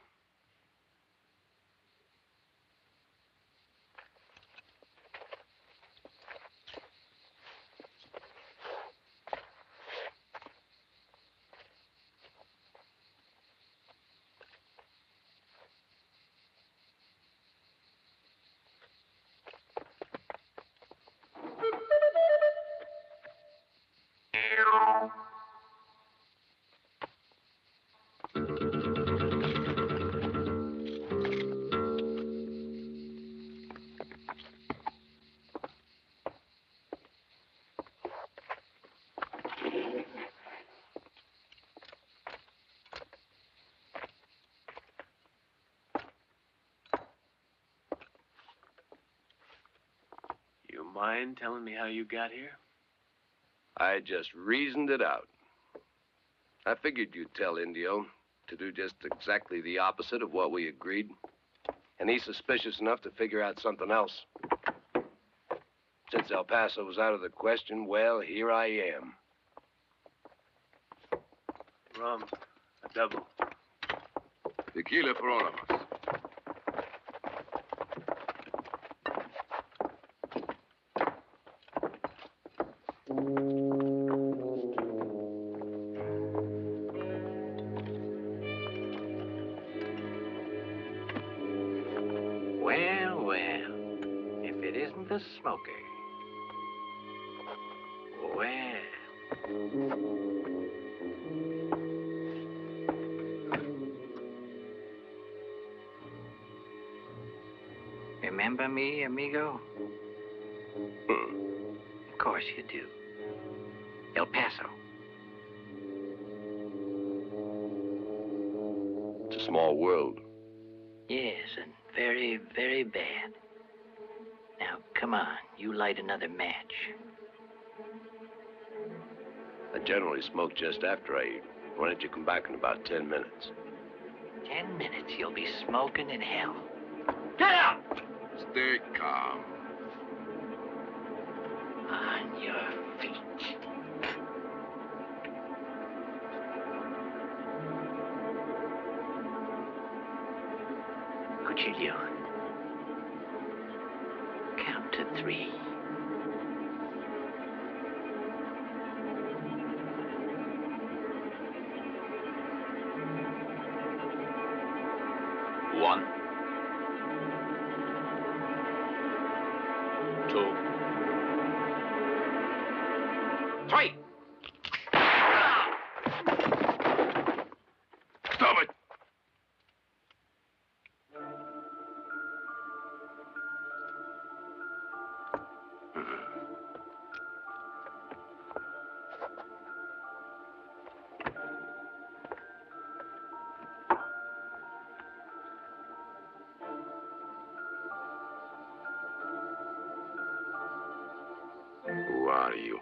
Mind telling me how you got here? I just reasoned it out. I figured you'd tell Indio to do just exactly the opposite of what we agreed. And he's suspicious enough to figure out something else. Since El Paso was out of the question, well, here I am. Rum, a double. Tequila for all of us. Well, well, if it isn't the smoker. Well. Remember me, amigo? Of course you do. El Paso. It's a small world. Yes, and very, very bad. Now, come on. You light another match. I generally smoke just after I eat. Why don't you come back in about 10 minutes? 10 minutes, you'll be smoking in hell. Get out! Stay calm. On your feet. Cuchillo. Count to 3. One. 2. 3. Stop it! Who are you?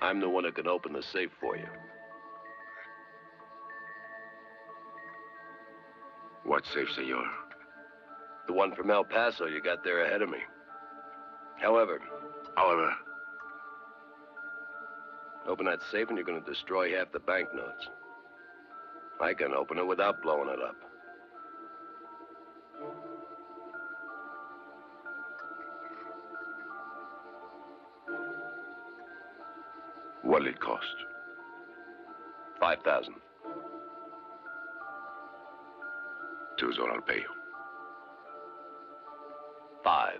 I'm the one who can open the safe for you. What safe, senor? The one from El Paso you got there ahead of me. However, open that safe and you're going to destroy half the banknotes. I can open it without blowing it up. What'll it cost? 5,000. 2 all I'll pay you. 5.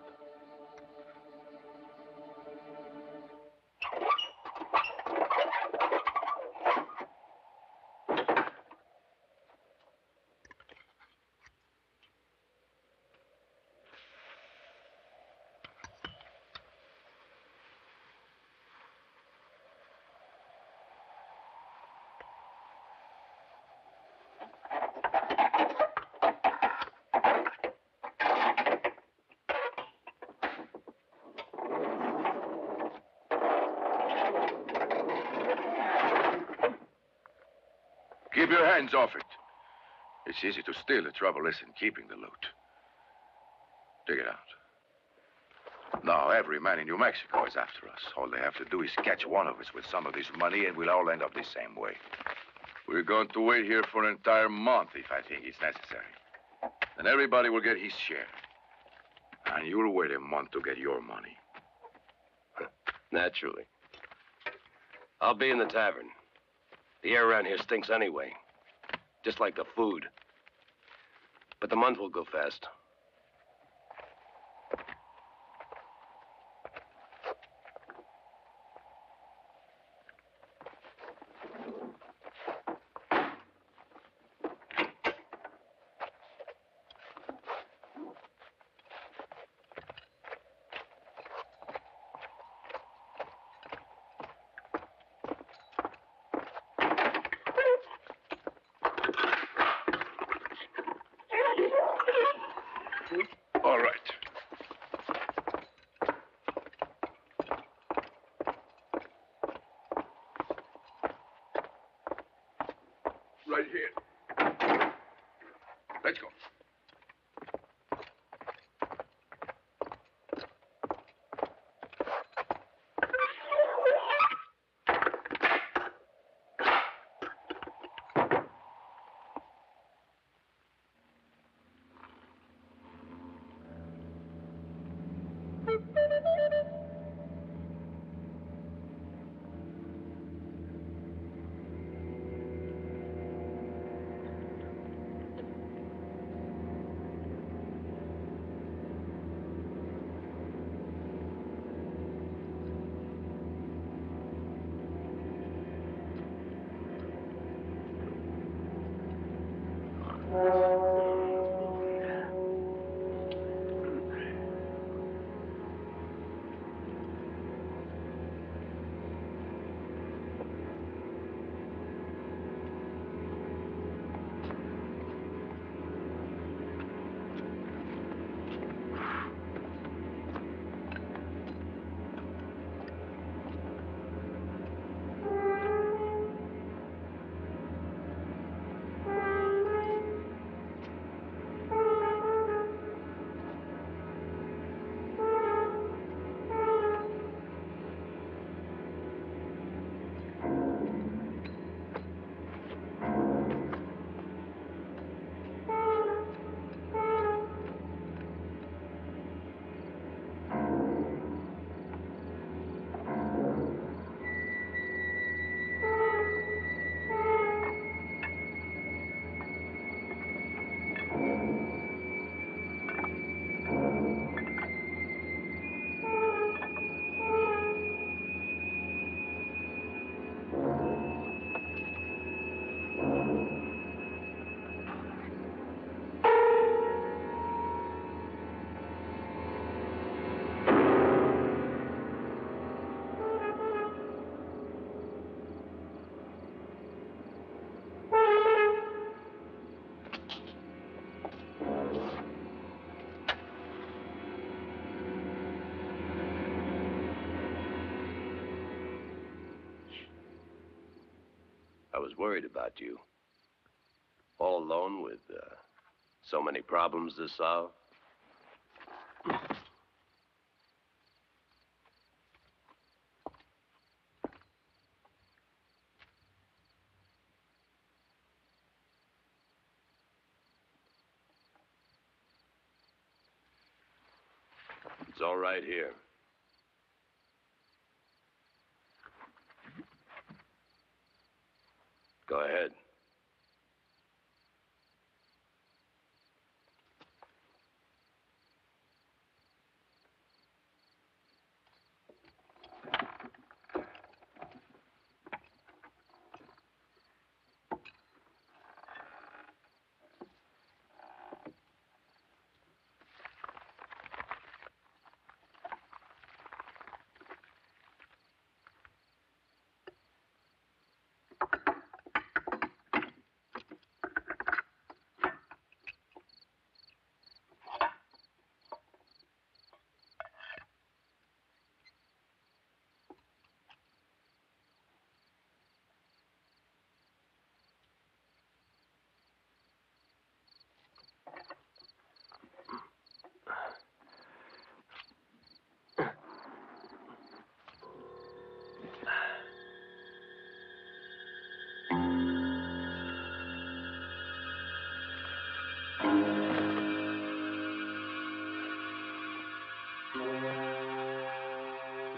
Keep your hands off it. It's easy to steal. The trouble is in keeping the loot. Take it out. Now, every man in New Mexico is after us. All they have to do is catch one of us with some of this money, and we'll all end up the same way. We're going to wait here for an entire month if I think it's necessary. Then everybody will get his share. And you'll wait a month to get your money. Naturally. I'll be in the tavern. The air around here stinks anyway. Just like the food. But the month will go fast. All right. Right here. Let's go. I was worried about you. All alone with so many problems to solve. It's all right here. Go ahead.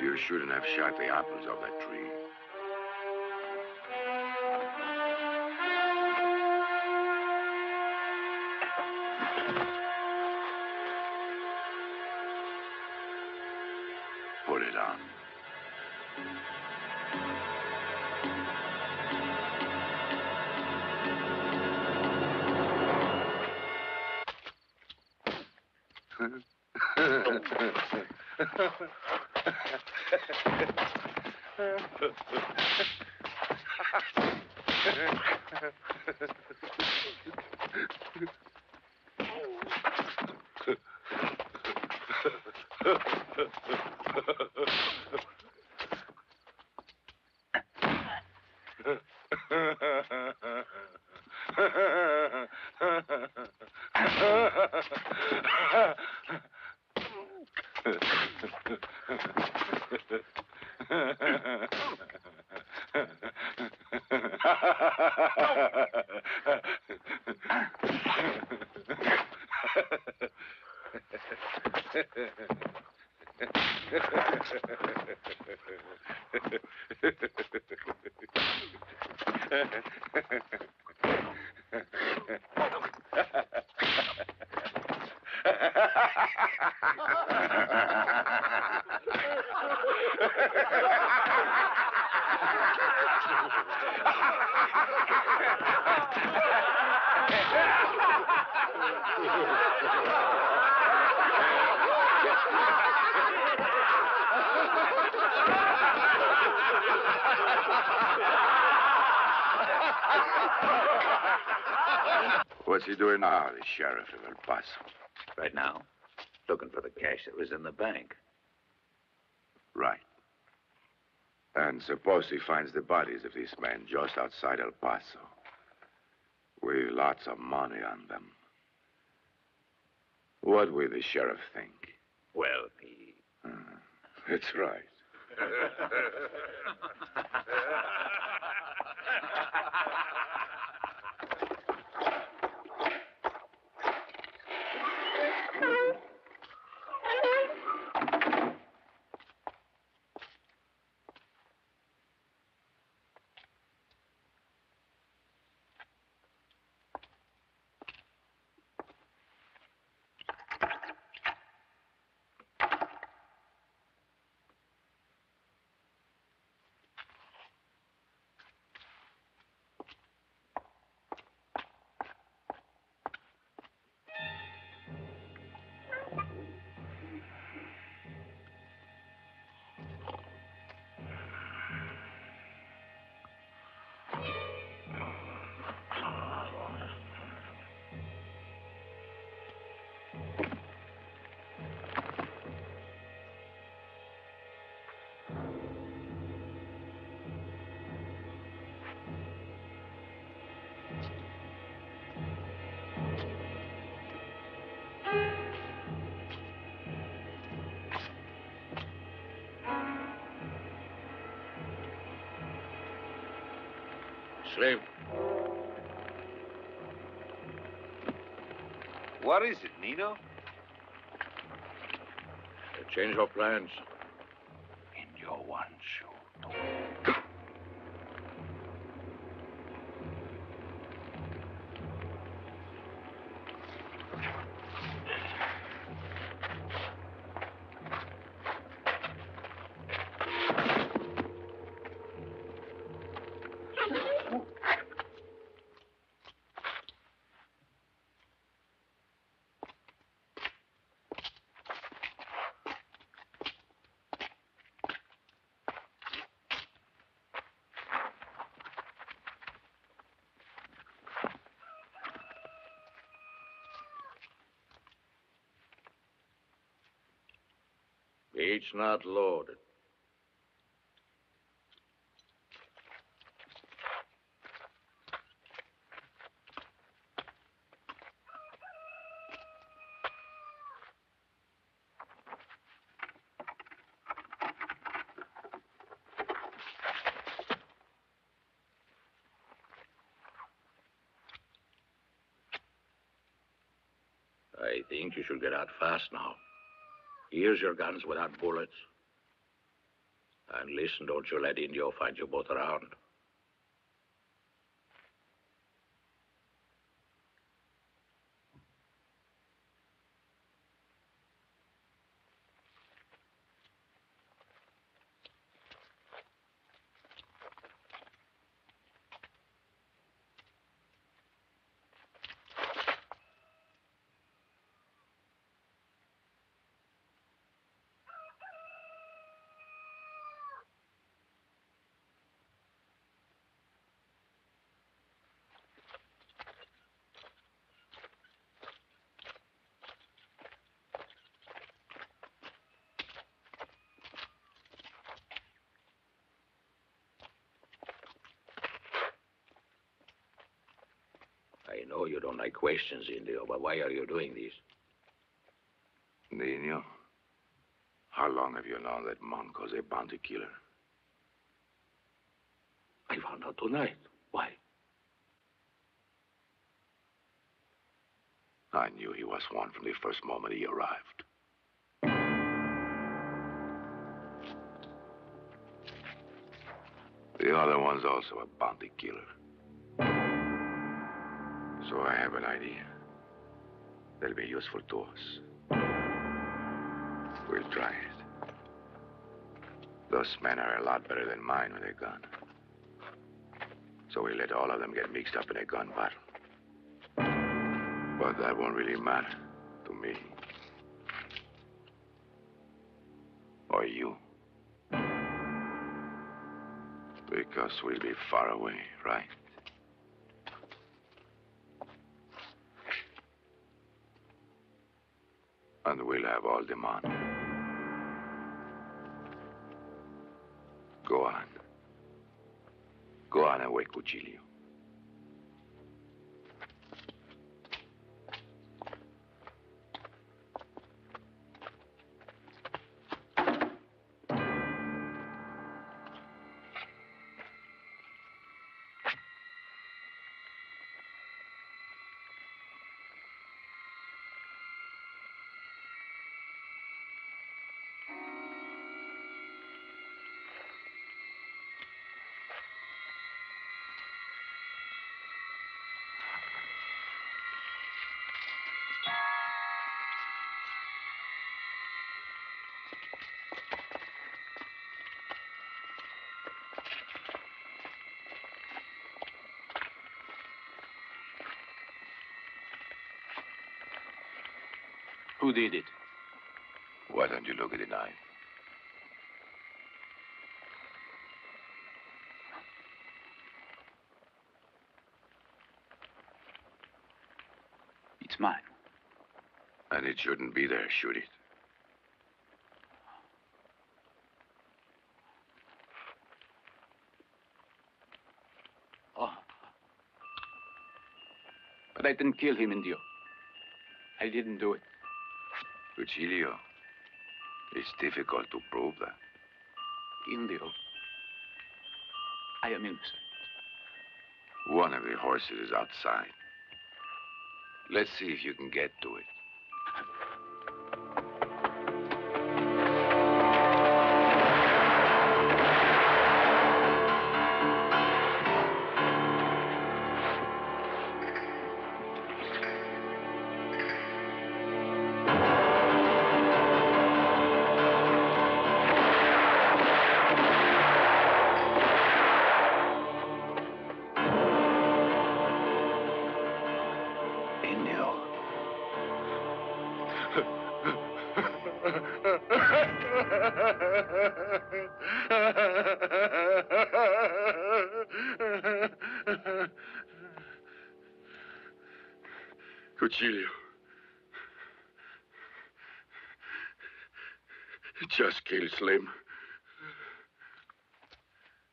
You shouldn't have shot the apples of that tree. Put it on. What's he doing now, the sheriff of El Paso? Right now, looking for the cash that was in the bank. Right. And suppose he finds the bodies of these men just outside El Paso, with lots of money on them. What will the sheriff think? Well, he... That's right. Slave. What is it, Nino? They changed our plans. In your one shoe. Each not loaded. I think you should get out fast now. Here's your guns without bullets. And listen, don't you let Indio find you both around. I know you don't like questions, Indio, but why are you doing this? Nino, how long have you known that Monco's a bounty killer? I found out tonight. Why? I knew he was one from the first moment he arrived. The other one's also a bounty killer. So I have an idea. That'll be useful to us. We'll try it. Those men are a lot better than mine with a gun. So we let all of them get mixed up in a gun battle. But that won't really matter to me. Or you. Because we'll be far away, right? And we'll have all the money. Go on. Go on and wake Cuchillo. Who did it? Why don't you look at the knife? It's mine. And it shouldn't be there, should it? Oh. But I didn't kill him, Indio. I didn't do it. Cuchillo, it's difficult to prove that. Indio, I am innocent. One of the horses is outside. Let's see if you can get to it. Cuchillo. Just killed Slim.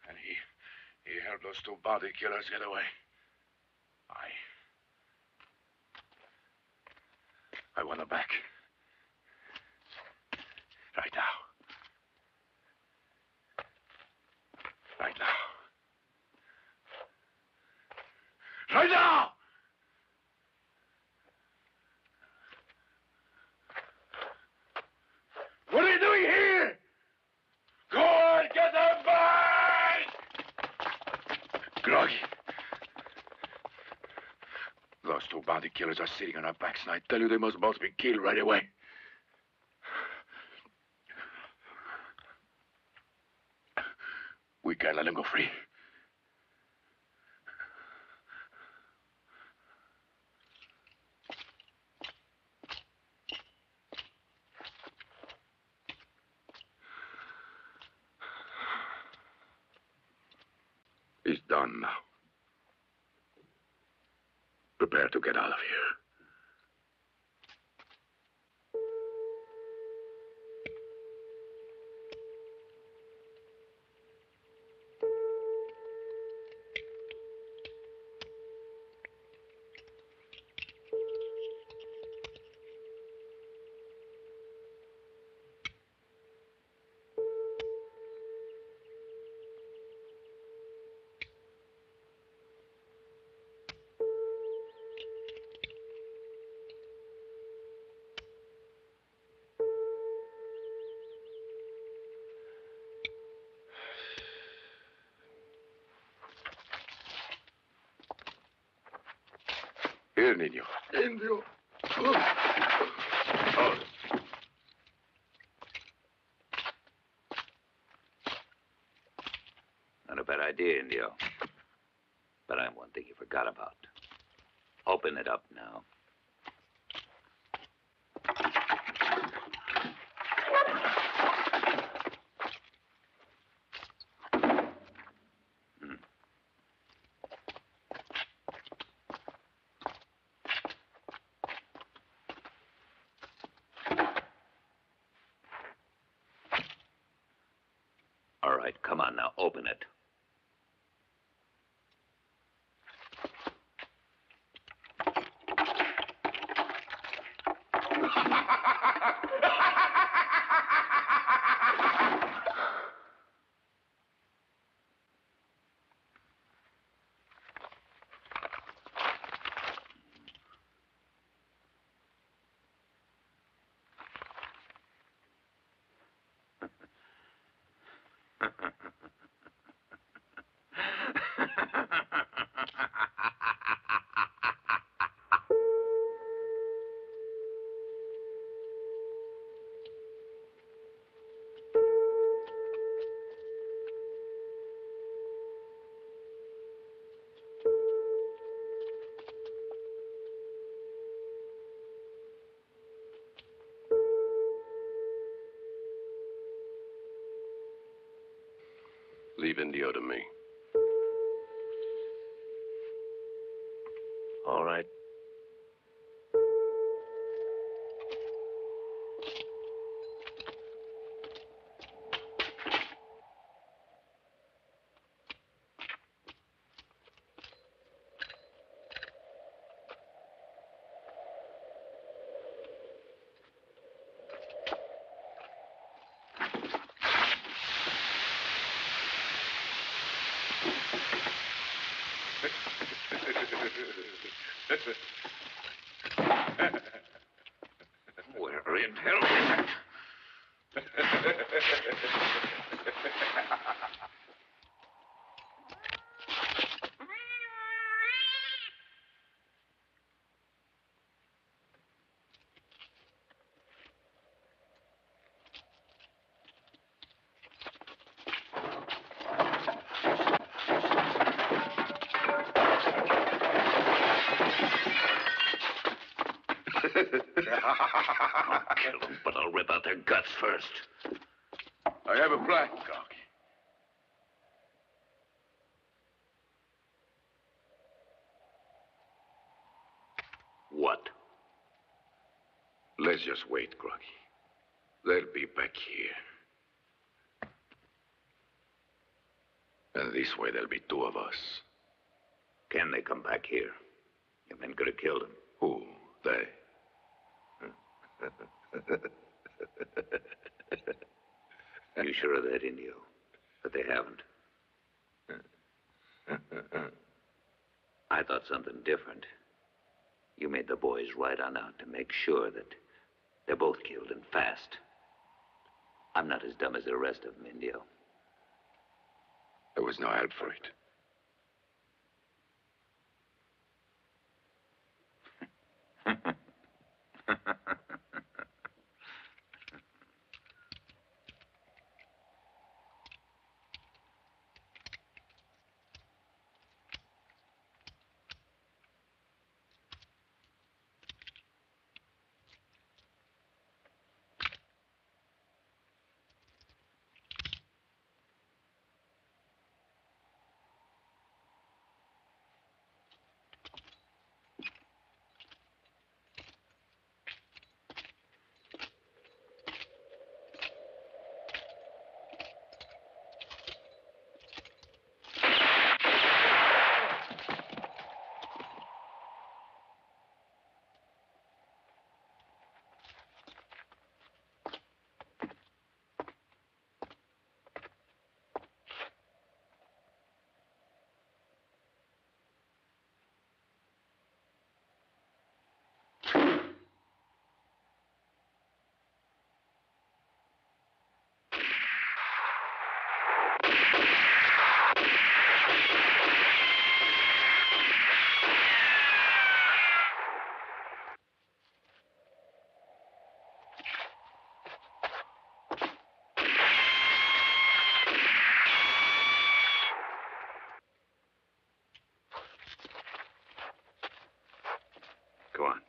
And he helped those two bounty killers get away. I want him back. Right now. Right now. Right now! What are you doing here? Go on, get Groggy. Those two bounty killers are sitting on our backs, and I tell you, they must both be killed right away. We can't let them go free. He's done now. Prepare to get out of here. Here, niño. Indio. Oh. Not a bad idea, Indio. But I have one thing you forgot about. Open it up now. All right, come on now, open it. Leave Indio to me. All right. Where in hell is it? I'll kill them, but I'll rip out their guts first. I have a plan, Cock. What? Let's just wait, Groggy. They'll be back here. And this way there'll be two of us. Can they come back here? Your men could have killed him. Who? They? You sure of that, Indio? That they haven't? I thought something different. You made the boys ride on out to make sure that they're both killed and fast. I'm not as dumb as the rest of them, Indio. There was no help for it. Go on.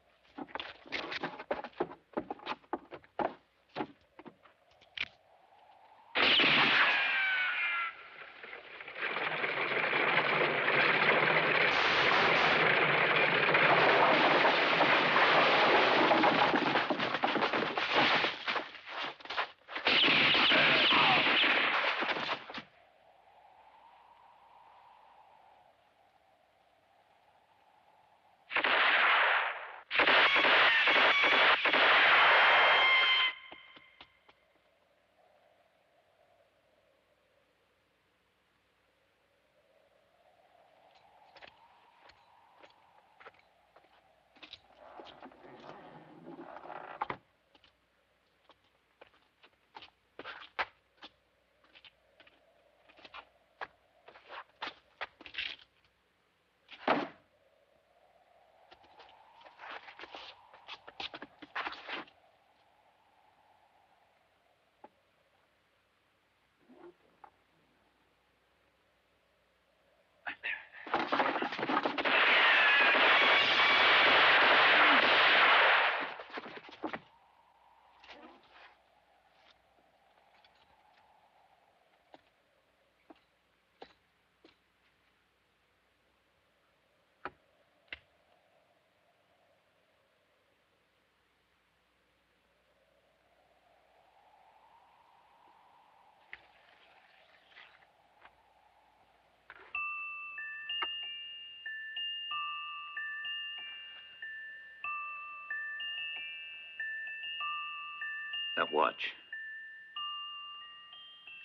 That watch.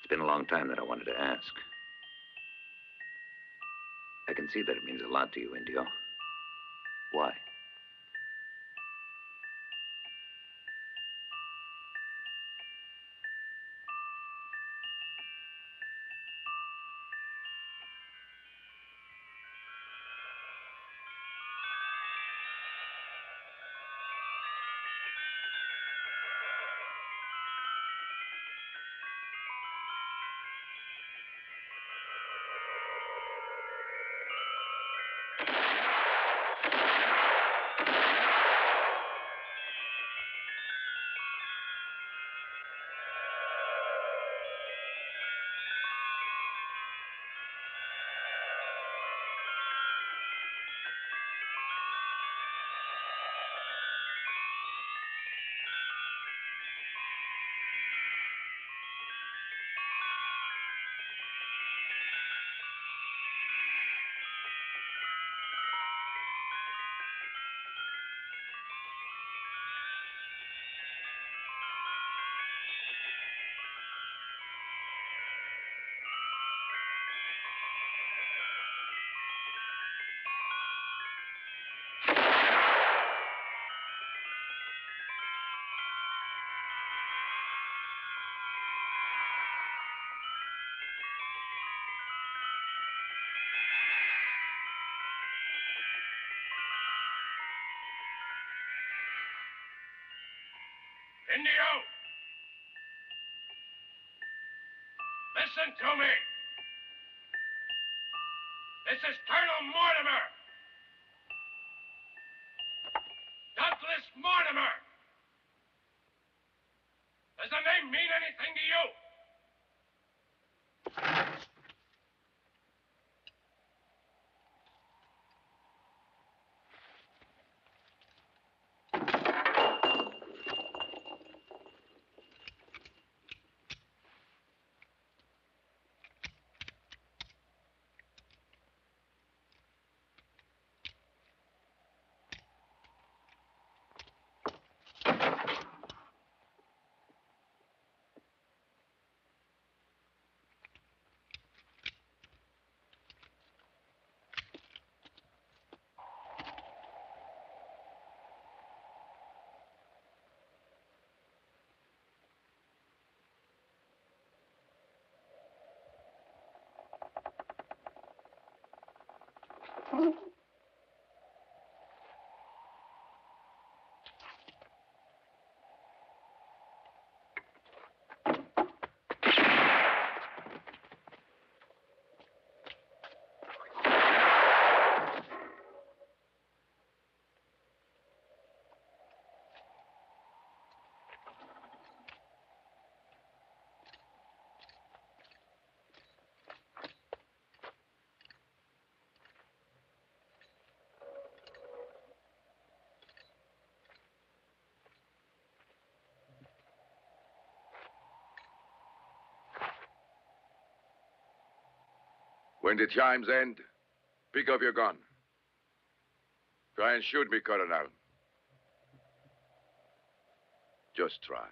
It's been a long time that I wanted to ask. I can see that it means a lot to you, Indio. Why? Indio! Listen to me! This is Colonel Mortimer! Douglas Mortimer! Does the name mean anything to you? When the chimes end, pick up your gun. Try and shoot me, Colonel. Just try.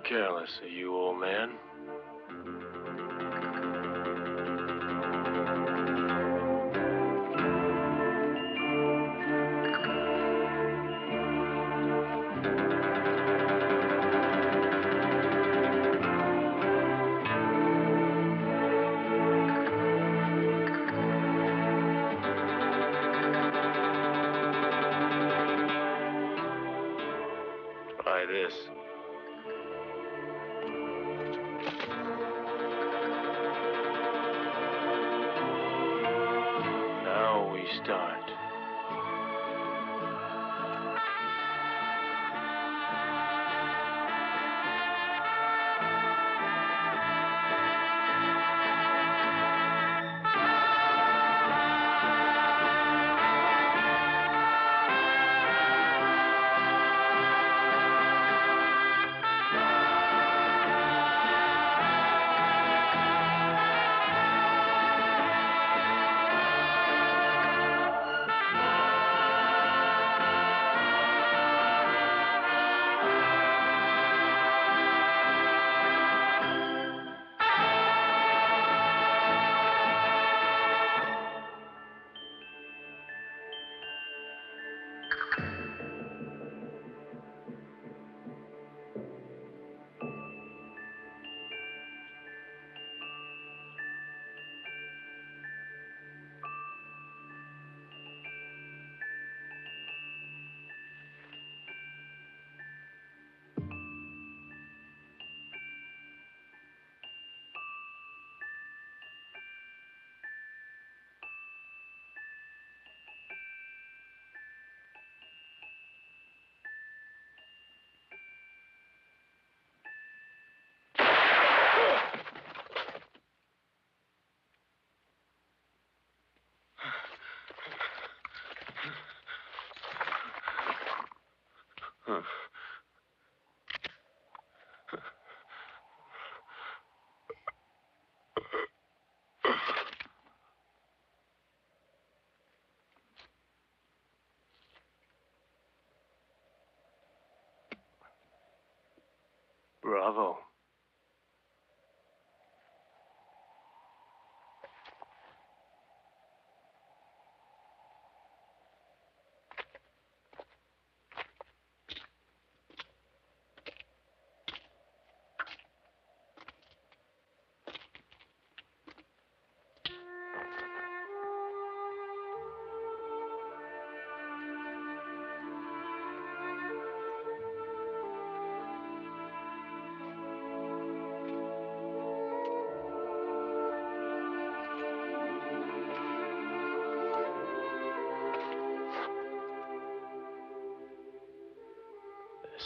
Careless of you, old man. Try this. Now we start.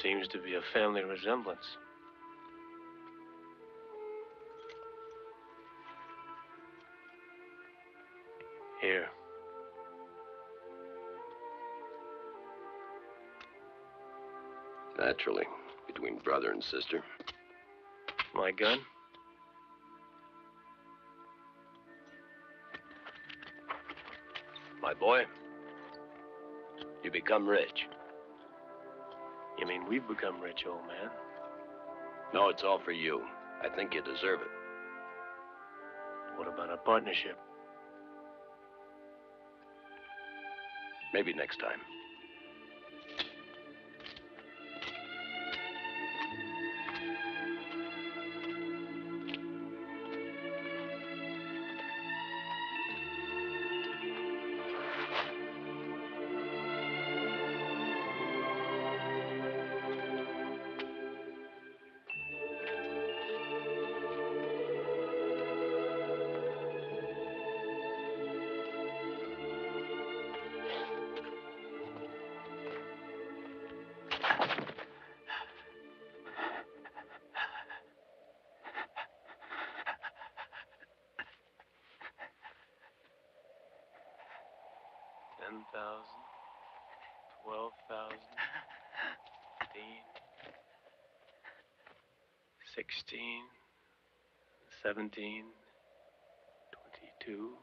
seems to be a family resemblance. Here. Naturally, between brother and sister. My gun? My boy, you become rich. You mean we've become rich, old man? No, it's all for you. I think you deserve it. What about our partnership? Maybe next time. $10,000, $12,000, 16, 17, 22,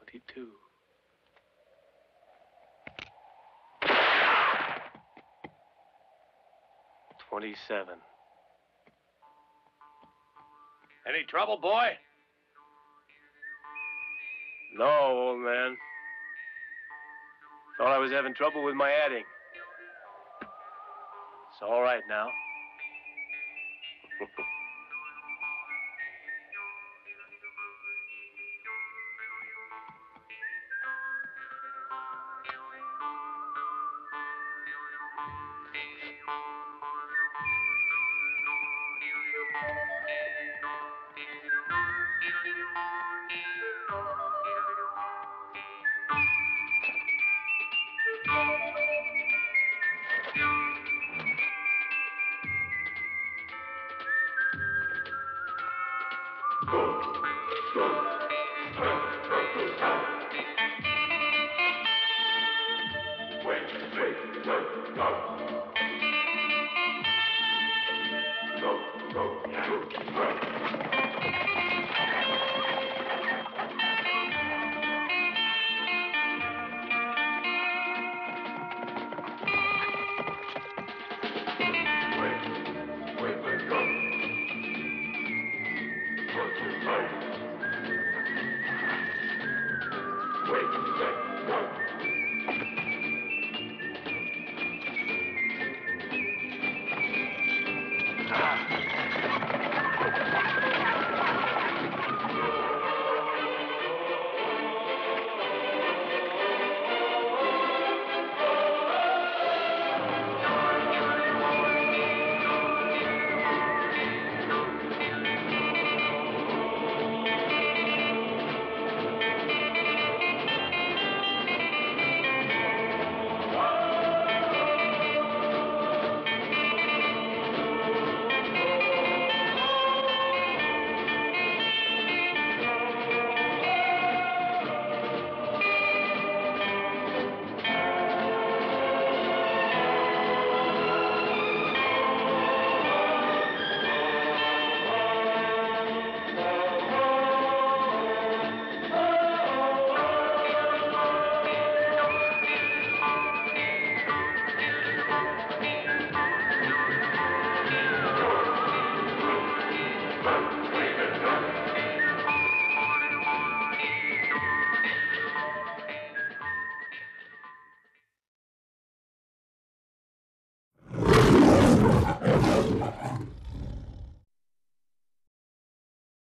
22. $27. Any trouble, boy? No, old man. Thought I was having trouble with my adding. It's all right now.